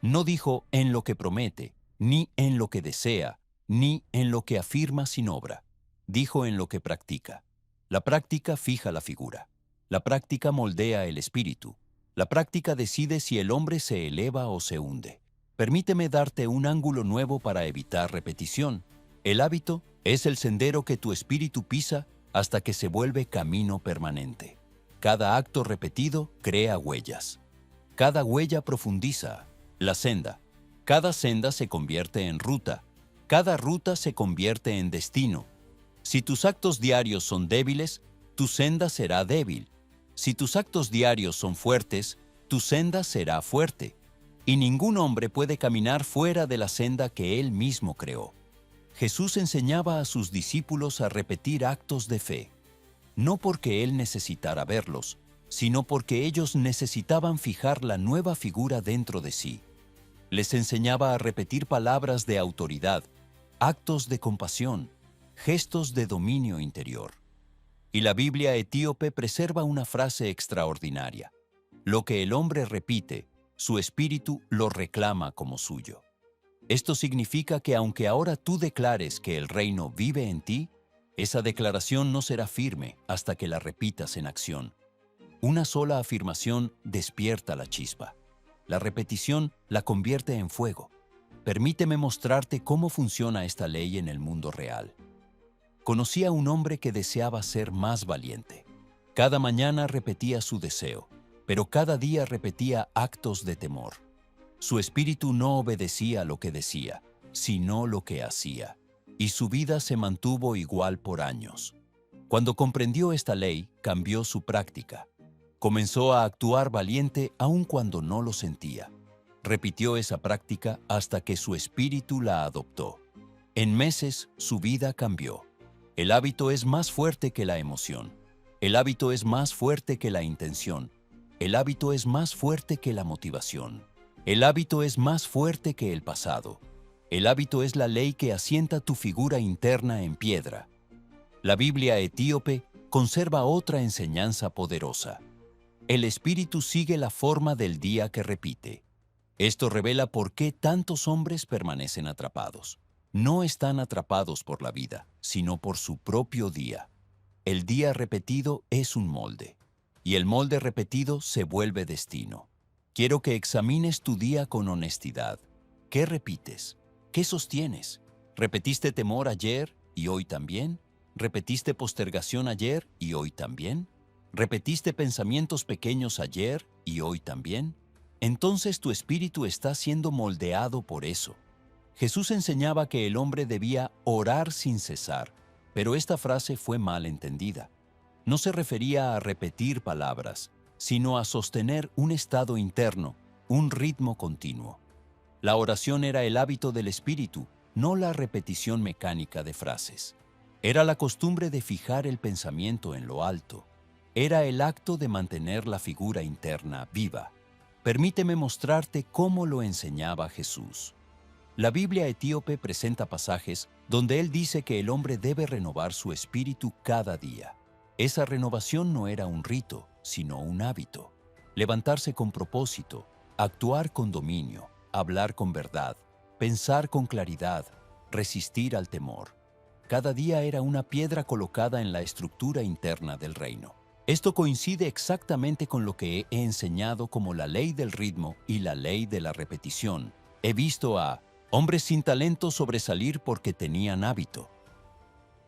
No dijo en lo que promete, ni en lo que desea, ni en lo que afirma sin obra. Dijo en lo que practica. La práctica fija la figura. La práctica moldea el espíritu. La práctica decide si el hombre se eleva o se hunde. Permíteme darte un ángulo nuevo para evitar repetición. El hábito es el sendero que tu espíritu pisa hasta que se vuelve camino permanente. Cada acto repetido crea huellas. Cada huella profundiza la senda. Cada senda se convierte en ruta. Cada ruta se convierte en destino. Si tus actos diarios son débiles, tu senda será débil. Si tus actos diarios son fuertes, tu senda será fuerte. Y ningún hombre puede caminar fuera de la senda que él mismo creó. Jesús enseñaba a sus discípulos a repetir actos de fe, no porque él necesitara verlos, sino porque ellos necesitaban fijar la nueva figura dentro de sí. Les enseñaba a repetir palabras de autoridad, actos de compasión, gestos de dominio interior. Y la Biblia etíope preserva una frase extraordinaria. Lo que el hombre repite, su espíritu lo reclama como suyo. Esto significa que aunque ahora tú declares que el reino vive en ti, esa declaración no será firme hasta que la repitas en acción. Una sola afirmación despierta la chispa. La repetición la convierte en fuego. Permíteme mostrarte cómo funciona esta ley en el mundo real. Conocí a un hombre que deseaba ser más valiente. Cada mañana repetía su deseo, pero cada día repetía actos de temor. Su espíritu no obedecía lo que decía, sino lo que hacía, y su vida se mantuvo igual por años. Cuando comprendió esta ley, cambió su práctica. Comenzó a actuar valiente aun cuando no lo sentía. Repitió esa práctica hasta que su espíritu la adoptó. En meses, su vida cambió. El hábito es más fuerte que la emoción. El hábito es más fuerte que la intención. El hábito es más fuerte que la motivación. El hábito es más fuerte que el pasado. El hábito es la ley que asienta tu figura interna en piedra. La Biblia etíope conserva otra enseñanza poderosa. El espíritu sigue la forma del día que repite. Esto revela por qué tantos hombres permanecen atrapados. No están atrapados por la vida, sino por su propio día. El día repetido es un molde, y el molde repetido se vuelve destino. Quiero que examines tu día con honestidad. ¿Qué repites? ¿Qué sostienes? ¿Repetiste temor ayer y hoy también? ¿Repetiste postergación ayer y hoy también? ¿Repetiste pensamientos pequeños ayer y hoy también? Entonces tu espíritu está siendo moldeado por eso. Jesús enseñaba que el hombre debía orar sin cesar, pero esta frase fue mal entendida. No se refería a repetir palabras, sino a sostener un estado interno, un ritmo continuo. La oración era el hábito del espíritu, no la repetición mecánica de frases. Era la costumbre de fijar el pensamiento en lo alto. Era el acto de mantener la figura interna viva. Permíteme mostrarte cómo lo enseñaba Jesús. La Biblia etíope presenta pasajes donde él dice que el hombre debe renovar su espíritu cada día. Esa renovación no era un rito, sino un hábito. Levantarse con propósito, actuar con dominio, hablar con verdad, pensar con claridad, resistir al temor. Cada día era una piedra colocada en la estructura interna del reino. Esto coincide exactamente con lo que he enseñado como la ley del ritmo y la ley de la repetición. He visto a hombres sin talento sobresalir porque tenían hábito.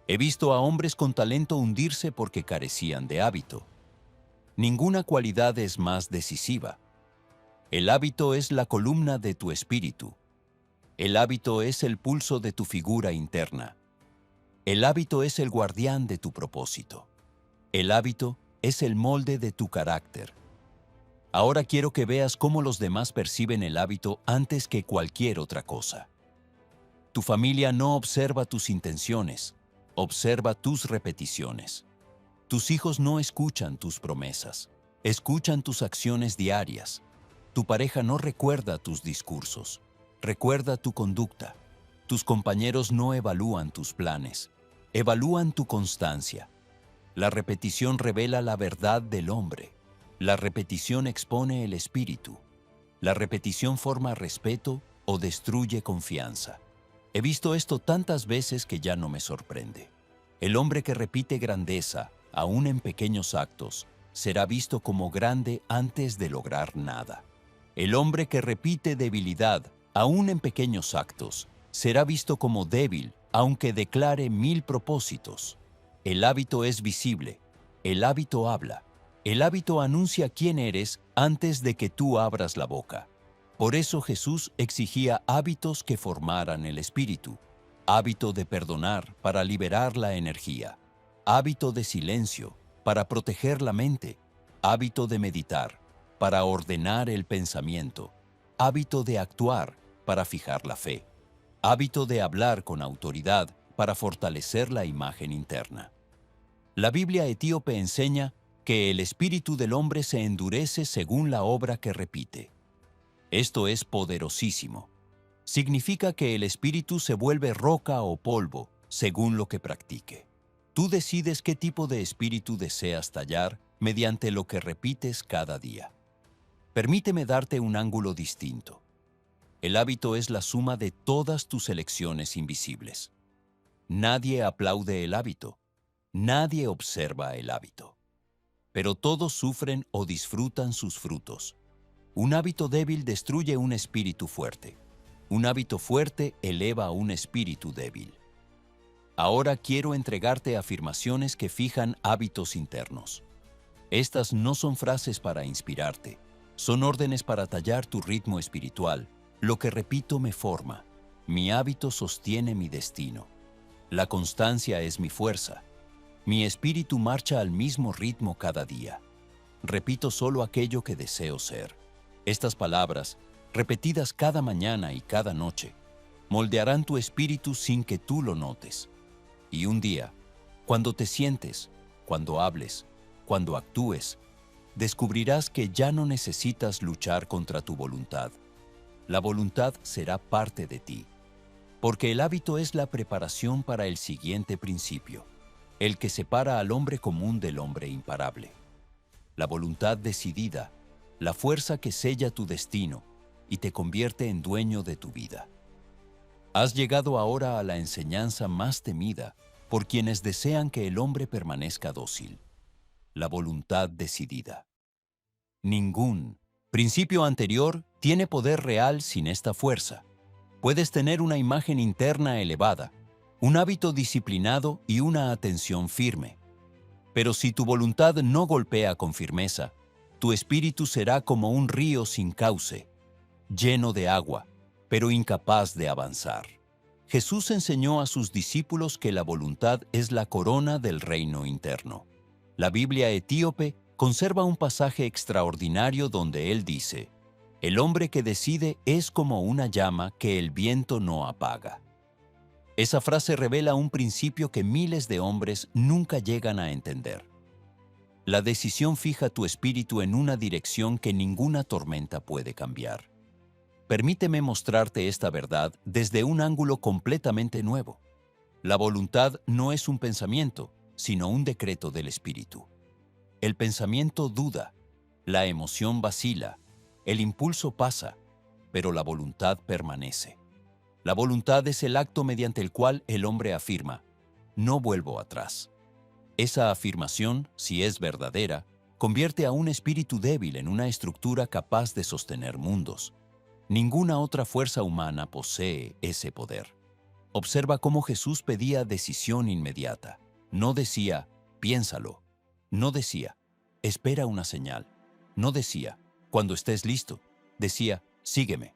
He visto a hombres con talento hundirse porque carecían de hábito. Ninguna cualidad es más decisiva. El hábito es la columna de tu espíritu. El hábito es el pulso de tu figura interna. El hábito es el guardián de tu propósito. El hábito es el molde de tu carácter. Ahora quiero que veas cómo los demás perciben el hábito antes que cualquier otra cosa. Tu familia no observa tus intenciones, observa tus repeticiones. Tus hijos no escuchan tus promesas, escuchan tus acciones diarias. Tu pareja no recuerda tus discursos, recuerda tu conducta. Tus compañeros no evalúan tus planes, evalúan tu constancia. La repetición revela la verdad del hombre. La repetición expone el espíritu. La repetición forma respeto o destruye confianza. He visto esto tantas veces que ya no me sorprende. El hombre que repite grandeza, aún en pequeños actos, será visto como grande antes de lograr nada. El hombre que repite debilidad, aún en pequeños actos, será visto como débil, aunque declare 1000 propósitos. El hábito es visible, el hábito habla, el hábito anuncia quién eres antes de que tú abras la boca. Por eso Jesús exigía hábitos que formaran el espíritu, hábito de perdonar para liberar la energía, hábito de silencio para proteger la mente, hábito de meditar para ordenar el pensamiento, hábito de actuar para fijar la fe, hábito de hablar con autoridad para fortalecer la imagen interna. La Biblia etíope enseña que el espíritu del hombre se endurece según la obra que repite. Esto es poderosísimo. Significa que el espíritu se vuelve roca o polvo según lo que practique. Tú decides qué tipo de espíritu deseas tallar mediante lo que repites cada día. Permíteme darte un ángulo distinto. El hábito es la suma de todas tus elecciones invisibles. Nadie aplaude el hábito. Nadie observa el hábito. Pero todos sufren o disfrutan sus frutos. Un hábito débil destruye un espíritu fuerte. Un hábito fuerte eleva a un espíritu débil. Ahora quiero entregarte afirmaciones que fijan hábitos internos. Estas no son frases para inspirarte, son órdenes para tallar tu ritmo espiritual. Lo que repito me forma. Mi hábito sostiene mi destino. La constancia es mi fuerza. Mi espíritu marcha al mismo ritmo cada día. Repito solo aquello que deseo ser. Estas palabras, repetidas cada mañana y cada noche, moldearán tu espíritu sin que tú lo notes. Y un día, cuando te sientes, cuando hables, cuando actúes, descubrirás que ya no necesitas luchar contra tu voluntad. La voluntad será parte de ti, porque el hábito es la preparación para el siguiente principio, el que separa al hombre común del hombre imparable. La voluntad decidida, la fuerza que sella tu destino y te convierte en dueño de tu vida. Has llegado ahora a la enseñanza más temida por quienes desean que el hombre permanezca dócil, la voluntad decidida. Ningún principio anterior tiene poder real sin esta fuerza. Puedes tener una imagen interna elevada, un hábito disciplinado y una atención firme. Pero si tu voluntad no golpea con firmeza, tu espíritu será como un río sin cauce, lleno de agua, pero incapaz de avanzar. Jesús enseñó a sus discípulos que la voluntad es la corona del reino interno. La Biblia etíope conserva un pasaje extraordinario donde él dice: el hombre que decide es como una llama que el viento no apaga. Esa frase revela un principio que miles de hombres nunca llegan a entender. La decisión fija tu espíritu en una dirección que ninguna tormenta puede cambiar. Permíteme mostrarte esta verdad desde un ángulo completamente nuevo. La voluntad no es un pensamiento, sino un decreto del espíritu. El pensamiento duda, la emoción vacila, el impulso pasa, pero la voluntad permanece. La voluntad es el acto mediante el cual el hombre afirma: no vuelvo atrás. Esa afirmación, si es verdadera, convierte a un espíritu débil en una estructura capaz de sostener mundos. Ninguna otra fuerza humana posee ese poder. Observa cómo Jesús pedía decisión inmediata. No decía, piénsalo. No decía, espera una señal. No decía, cuando estés listo. Decía, sígueme.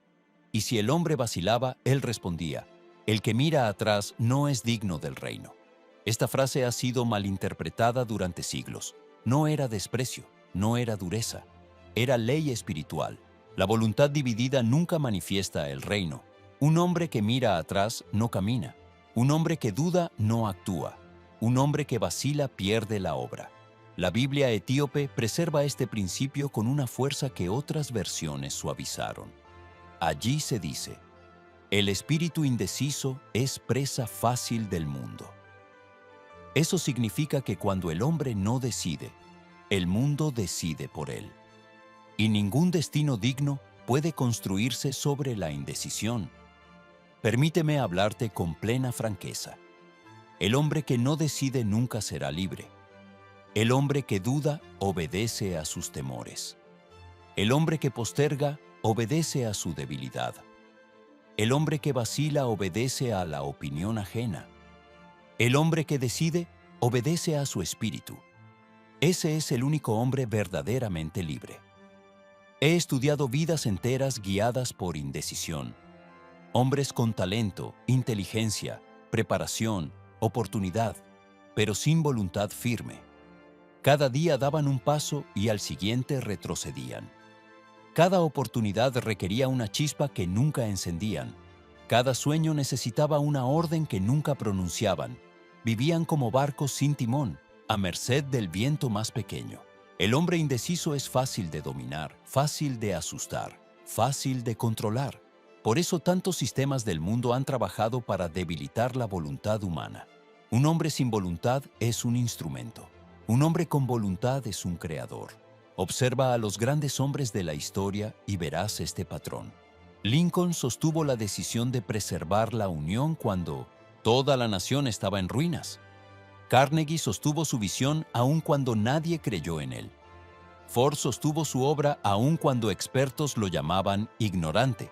Y si el hombre vacilaba, él respondía, el que mira atrás no es digno del reino. Esta frase ha sido malinterpretada durante siglos. No era desprecio, no era dureza, era ley espiritual. La voluntad dividida nunca manifiesta el reino. Un hombre que mira atrás no camina. Un hombre que duda no actúa. Un hombre que vacila pierde la obra. La Biblia etíope preserva este principio con una fuerza que otras versiones suavizaron. Allí se dice: el espíritu indeciso es presa fácil del mundo. Eso significa que cuando el hombre no decide, el mundo decide por él. Y ningún destino digno puede construirse sobre la indecisión. Permíteme hablarte con plena franqueza. El hombre que no decide nunca será libre. El hombre que duda obedece a sus temores. El hombre que posterga obedece a su debilidad. El hombre que vacila obedece a la opinión ajena. El hombre que decide obedece a su espíritu. Ese es el único hombre verdaderamente libre. He estudiado vidas enteras guiadas por indecisión. Hombres con talento, inteligencia, preparación, oportunidad, pero sin voluntad firme. Cada día daban un paso y al siguiente retrocedían. Cada oportunidad requería una chispa que nunca encendían. Cada sueño necesitaba una orden que nunca pronunciaban. Vivían como barcos sin timón, a merced del viento más pequeño. El hombre indeciso es fácil de dominar, fácil de asustar, fácil de controlar. Por eso tantos sistemas del mundo han trabajado para debilitar la voluntad humana. Un hombre sin voluntad es un instrumento. Un hombre con voluntad es un creador. Observa a los grandes hombres de la historia y verás este patrón. Lincoln sostuvo la decisión de preservar la unión cuando toda la nación estaba en ruinas. Carnegie sostuvo su visión aun cuando nadie creyó en él. Ford sostuvo su obra aun cuando expertos lo llamaban ignorante.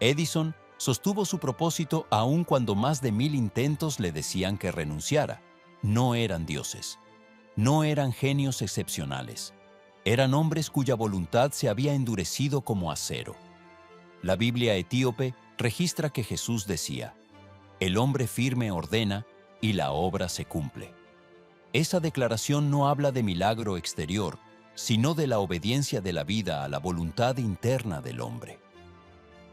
Edison sostuvo su propósito aun cuando más de 1000 intentos le decían que renunciara. No eran dioses. No eran genios excepcionales. Eran hombres cuya voluntad se había endurecido como acero. La Biblia etíope registra que Jesús decía: el hombre firme ordena y la obra se cumple. Esa declaración no habla de milagro exterior, sino de la obediencia de la vida a la voluntad interna del hombre.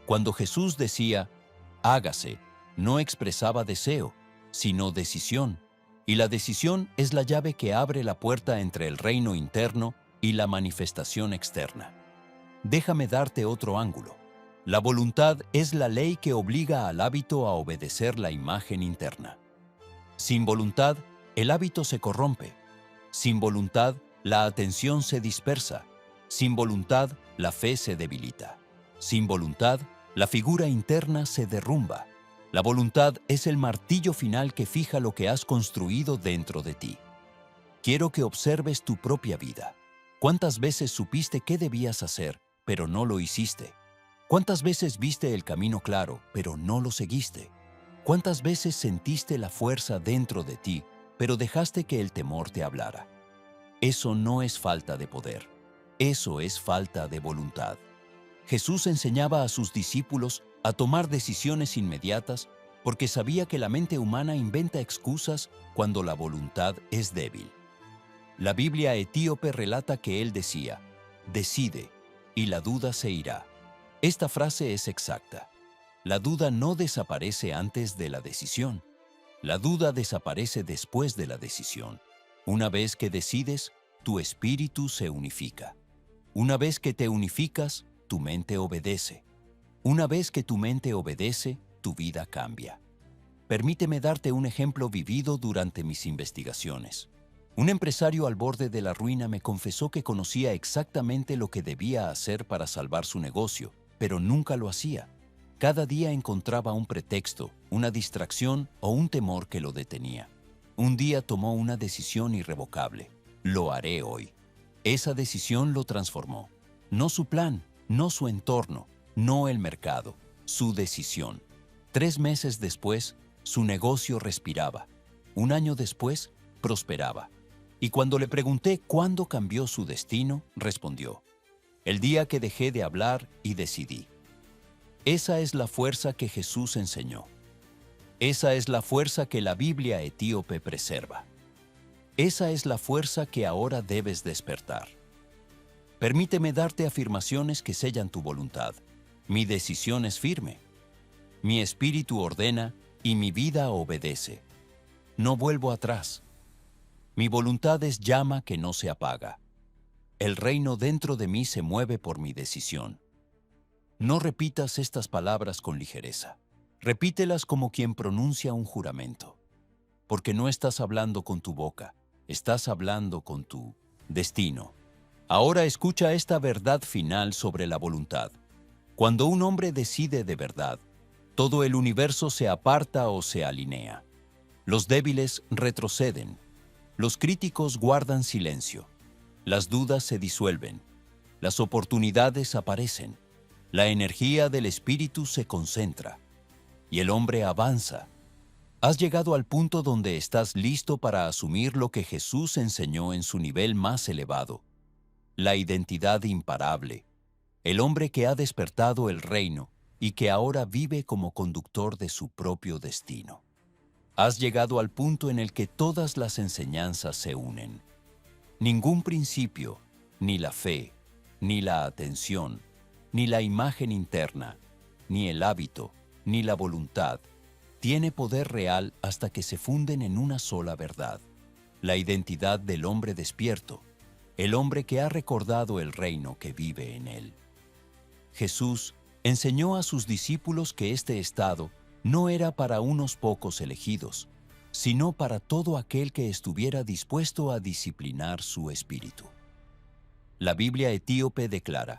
Cuando Jesús decía, hágase, no expresaba deseo, sino decisión, y la decisión es la llave que abre la puerta entre el reino interno y la manifestación externa. Déjame darte otro ángulo. La voluntad es la ley que obliga al hábito a obedecer la imagen interna. Sin voluntad, el hábito se corrompe. Sin voluntad, la atención se dispersa. Sin voluntad, la fe se debilita. Sin voluntad, la figura interna se derrumba. La voluntad es el martillo final que fija lo que has construido dentro de ti. Quiero que observes tu propia vida. ¿Cuántas veces supiste qué debías hacer, pero no lo hiciste? ¿Cuántas veces viste el camino claro, pero no lo seguiste? ¿Cuántas veces sentiste la fuerza dentro de ti, pero dejaste que el temor te hablara? Eso no es falta de poder. Eso es falta de voluntad. Jesús enseñaba a sus discípulos a tomar decisiones inmediatas porque sabía que la mente humana inventa excusas cuando la voluntad es débil. La Biblia etíope relata que él decía: decide, y la duda se irá. Esta frase es exacta. La duda no desaparece antes de la decisión. La duda desaparece después de la decisión. Una vez que decides, tu espíritu se unifica. Una vez que te unificas, tu mente obedece. Una vez que tu mente obedece, tu vida cambia. Permíteme darte un ejemplo vivido durante mis investigaciones. Un empresario al borde de la ruina me confesó que conocía exactamente lo que debía hacer para salvar su negocio, pero nunca lo hacía. Cada día encontraba un pretexto, una distracción o un temor que lo detenía. Un día tomó una decisión irrevocable. Lo haré hoy. Esa decisión lo transformó. No su plan, no su entorno, no el mercado, su decisión. 3 meses después, su negocio respiraba. 1 año después, prosperaba. Y cuando le pregunté cuándo cambió su destino, respondió: el día que dejé de hablar y decidí. Esa es la fuerza que Jesús enseñó. Esa es la fuerza que la Biblia etíope preserva. Esa es la fuerza que ahora debes despertar. Permíteme darte afirmaciones que sellan tu voluntad. Mi decisión es firme. Mi espíritu ordena y mi vida obedece. No vuelvo atrás. Mi voluntad es llama que no se apaga. El reino dentro de mí se mueve por mi decisión. No repitas estas palabras con ligereza. Repítelas como quien pronuncia un juramento. Porque no estás hablando con tu boca, estás hablando con tu destino. Ahora escucha esta verdad final sobre la voluntad. Cuando un hombre decide de verdad, todo el universo se aparta o se alinea. Los débiles retroceden. Los críticos guardan silencio. Las dudas se disuelven. Las oportunidades aparecen. La energía del espíritu se concentra. Y el hombre avanza. Has llegado al punto donde estás listo para asumir lo que Jesús enseñó en su nivel más elevado. La identidad imparable. El hombre que ha despertado el reino y que ahora vive como conductor de su propio destino. Has llegado al punto en el que todas las enseñanzas se unen. Ningún principio, ni la fe, ni la atención, ni la imagen interna, ni el hábito, ni la voluntad, tiene poder real hasta que se funden en una sola verdad, la identidad del hombre despierto, el hombre que ha recordado el reino que vive en él. Jesús enseñó a sus discípulos que este estado no era para unos pocos elegidos, sino para todo aquel que estuviera dispuesto a disciplinar su espíritu. La Biblia etíope declara: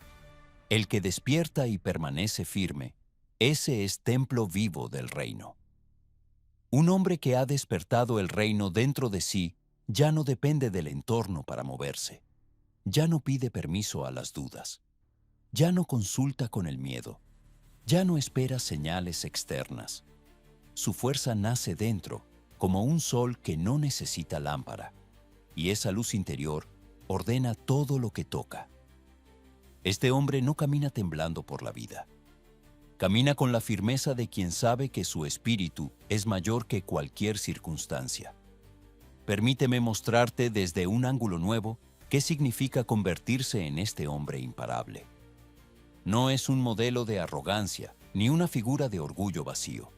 el que despierta y permanece firme, ese es templo vivo del reino. Un hombre que ha despertado el reino dentro de sí ya no depende del entorno para moverse. Ya no pide permiso a las dudas. Ya no consulta con el miedo. Ya no espera señales externas. Su fuerza nace dentro, como un sol que no necesita lámpara, y esa luz interior ordena todo lo que toca. Este hombre no camina temblando por la vida. Camina con la firmeza de quien sabe que su espíritu es mayor que cualquier circunstancia. Permíteme mostrarte desde un ángulo nuevo qué significa convertirse en este hombre imparable. No es un modelo de arrogancia ni una figura de orgullo vacío.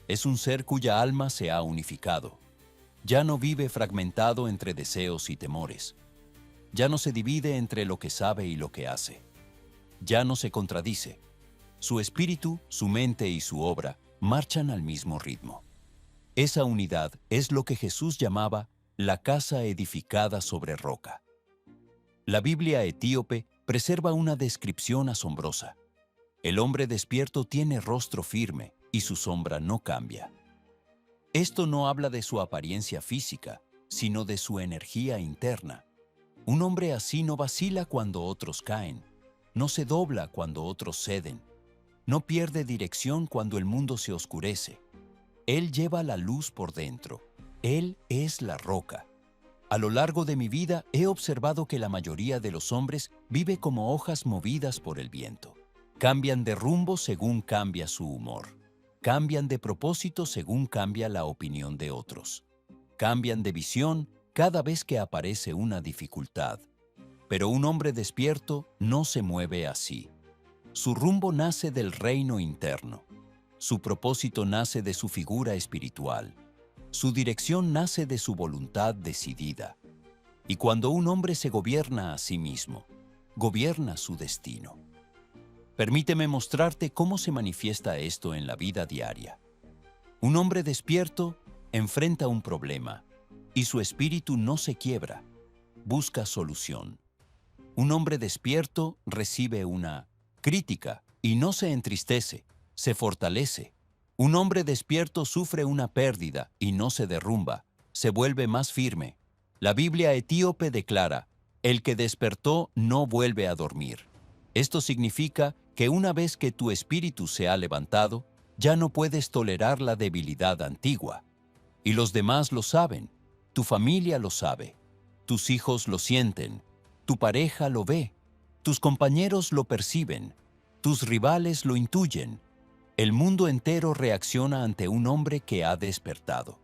Es un ser cuya alma se ha unificado. Ya no vive fragmentado entre deseos y temores. Ya no se divide entre lo que sabe y lo que hace. Ya no se contradice. Su espíritu, su mente y su obra marchan al mismo ritmo. Esa unidad es lo que Jesús llamaba la casa edificada sobre roca. La Biblia etíope preserva una descripción asombrosa. El hombre despierto tiene rostro firme y su sombra no cambia. Esto no habla de su apariencia física, sino de su energía interna. Un hombre así no vacila cuando otros caen, no se dobla cuando otros ceden, no pierde dirección cuando el mundo se oscurece. Él lleva la luz por dentro. Él es la roca. A lo largo de mi vida he observado que la mayoría de los hombres vive como hojas movidas por el viento. Cambian de rumbo según cambia su humor. Cambian de propósito según cambia la opinión de otros. Cambian de visión cada vez que aparece una dificultad. Pero un hombre despierto no se mueve así. Su rumbo nace del reino interno. Su propósito nace de su figura espiritual. Su dirección nace de su voluntad decidida. Y cuando un hombre se gobierna a sí mismo, gobierna su destino. Permíteme mostrarte cómo se manifiesta esto en la vida diaria. Un hombre despierto enfrenta un problema y su espíritu no se quiebra, busca solución. Un hombre despierto recibe una crítica y no se entristece, se fortalece. Un hombre despierto sufre una pérdida y no se derrumba, se vuelve más firme. La Biblia etíope declara: el que despertó no vuelve a dormir. Esto significa que una vez que tu espíritu se ha levantado, ya no puedes tolerar la debilidad antigua. Y los demás lo saben, tu familia lo sabe, tus hijos lo sienten, tu pareja lo ve, tus compañeros lo perciben, tus rivales lo intuyen. El mundo entero reacciona ante un hombre que ha despertado.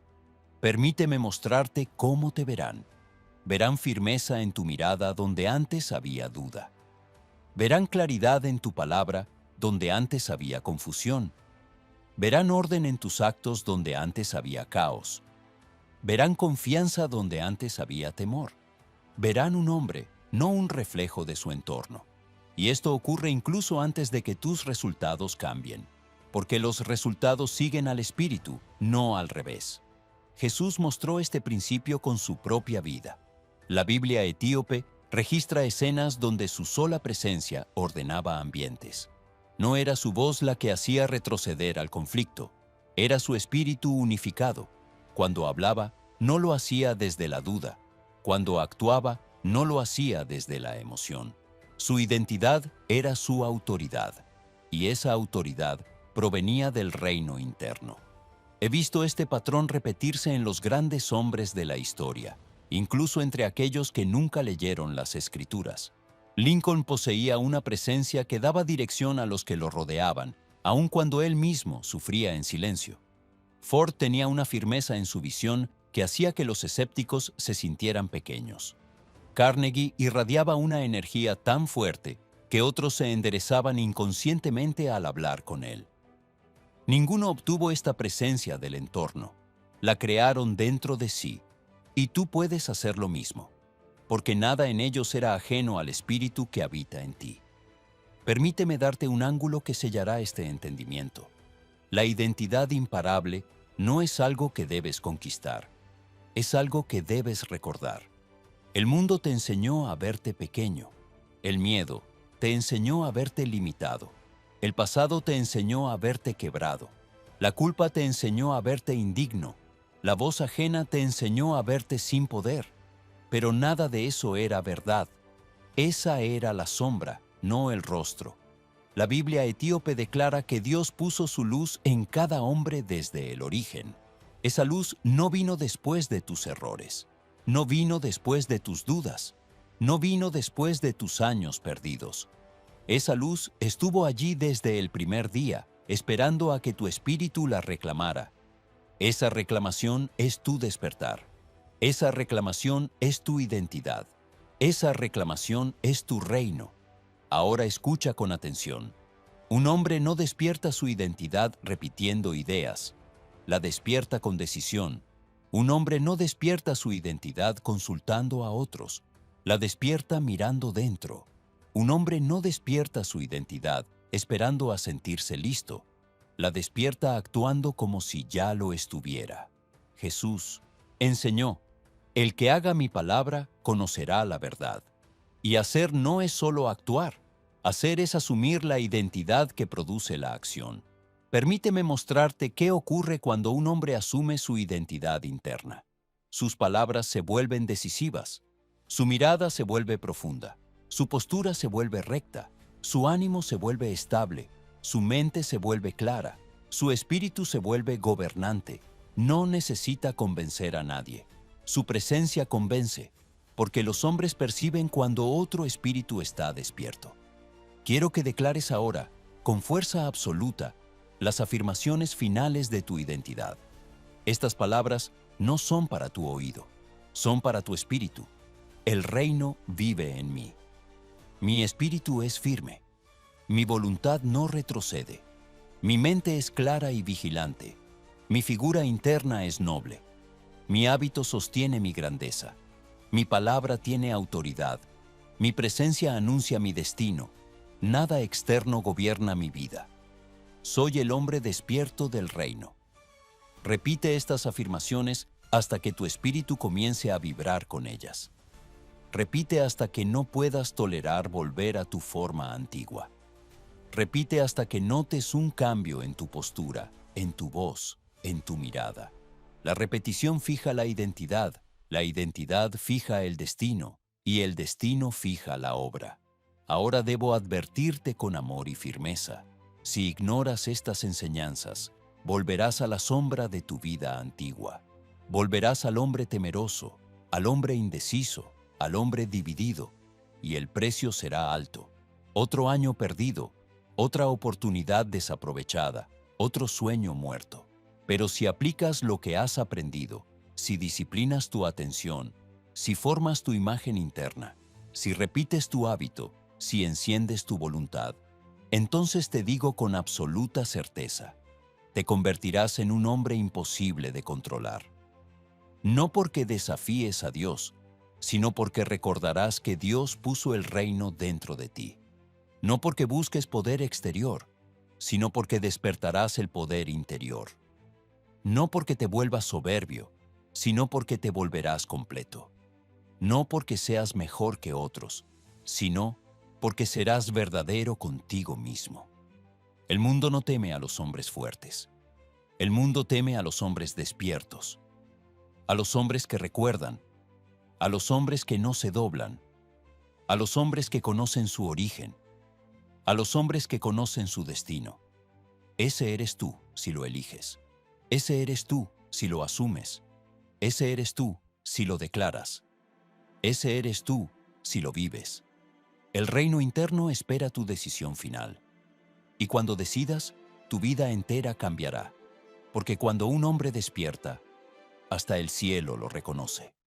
Permíteme mostrarte cómo te verán. Verán firmeza en tu mirada donde antes había duda. Verán claridad en tu palabra donde antes había confusión. Verán orden en tus actos donde antes había caos. Verán confianza donde antes había temor. Verán un hombre, no un reflejo de su entorno. Y esto ocurre incluso antes de que tus resultados cambien, porque los resultados siguen al espíritu, no al revés. Jesús mostró este principio con su propia vida. La Biblia etíope registra escenas donde su sola presencia ordenaba ambientes. No era su voz la que hacía retroceder al conflicto, era su espíritu unificado. Cuando hablaba, no lo hacía desde la duda. Cuando actuaba, no lo hacía desde la emoción. Su identidad era su autoridad, y esa autoridad provenía del reino interno. He visto este patrón repetirse en los grandes hombres de la historia, incluso entre aquellos que nunca leyeron las Escrituras. Lincoln poseía una presencia que daba dirección a los que lo rodeaban, aun cuando él mismo sufría en silencio. Ford tenía una firmeza en su visión que hacía que los escépticos se sintieran pequeños. Carnegie irradiaba una energía tan fuerte que otros se enderezaban inconscientemente al hablar con él. Ninguno obtuvo esta presencia del entorno. La crearon dentro de sí, y tú puedes hacer lo mismo, porque nada en ellos era ajeno al espíritu que habita en ti. Permíteme darte un ángulo que sellará este entendimiento. La identidad imparable no es algo que debes conquistar, es algo que debes recordar. El mundo te enseñó a verte pequeño. El miedo te enseñó a verte limitado. El pasado te enseñó a verte quebrado. La culpa te enseñó a verte indigno. La voz ajena te enseñó a verte sin poder. Pero nada de eso era verdad. Esa era la sombra, no el rostro. La Biblia etíope declara que Dios puso su luz en cada hombre desde el origen. Esa luz no vino después de tus errores. No vino después de tus dudas. No vino después de tus años perdidos. Esa luz estuvo allí desde el primer día, esperando a que tu espíritu la reclamara. Esa reclamación es tu despertar. Esa reclamación es tu identidad. Esa reclamación es tu reino. Ahora escucha con atención. Un hombre no despierta su identidad repitiendo ideas. La despierta con decisión. Un hombre no despierta su identidad consultando a otros. La despierta mirando dentro. Un hombre no despierta su identidad esperando a sentirse listo. La despierta actuando como si ya lo estuviera. Jesús enseñó: el que haga mi palabra conocerá la verdad. Y hacer no es solo actuar. Hacer es asumir la identidad que produce la acción. Permíteme mostrarte qué ocurre cuando un hombre asume su identidad interna. Sus palabras se vuelven decisivas. Su mirada se vuelve profunda. Su postura se vuelve recta. Su ánimo se vuelve estable. Su mente se vuelve clara. Su espíritu se vuelve gobernante. No necesita convencer a nadie. Su presencia convence, porque los hombres perciben cuando otro espíritu está despierto. Quiero que declares ahora, con fuerza absoluta, las afirmaciones finales de tu identidad. Estas palabras no son para tu oído, son para tu espíritu. El reino vive en mí. Mi espíritu es firme. Mi voluntad no retrocede. Mi mente es clara y vigilante. Mi figura interna es noble. Mi hábito sostiene mi grandeza. Mi palabra tiene autoridad. Mi presencia anuncia mi destino. Nada externo gobierna mi vida. Soy el hombre despierto del reino. Repite estas afirmaciones hasta que tu espíritu comience a vibrar con ellas. Repite hasta que no puedas tolerar volver a tu forma antigua. Repite hasta que notes un cambio en tu postura, en tu voz, en tu mirada. La repetición fija la identidad fija el destino, y el destino fija la obra. Ahora debo advertirte con amor y firmeza. Si ignoras estas enseñanzas, volverás a la sombra de tu vida antigua. Volverás al hombre temeroso, al hombre indeciso, al hombre dividido, y el precio será alto. Otro año perdido, otra oportunidad desaprovechada, otro sueño muerto. Pero si aplicas lo que has aprendido, si disciplinas tu atención, si formas tu imagen interna, si repites tu hábito, si enciendes tu voluntad, entonces te digo con absoluta certeza, te convertirás en un hombre imposible de controlar. no porque desafíes a Dios, sino porque recordarás que Dios puso el reino dentro de ti. No porque busques poder exterior, sino porque despertarás el poder interior. No porque te vuelvas soberbio, sino porque te volverás completo. No porque seas mejor que otros, sino porque serás verdadero contigo mismo. El mundo no teme a los hombres fuertes. El mundo teme a los hombres despiertos, a los hombres que recuerdan, a los hombres que no se doblan, a los hombres que conocen su origen, a los hombres que conocen su destino. Ese eres tú si lo eliges. Ese eres tú si lo asumes. Ese eres tú si lo declaras. Ese eres tú si lo vives. El reino interno espera tu decisión final. Y cuando decidas, tu vida entera cambiará. Porque cuando un hombre despierta, hasta el cielo lo reconoce.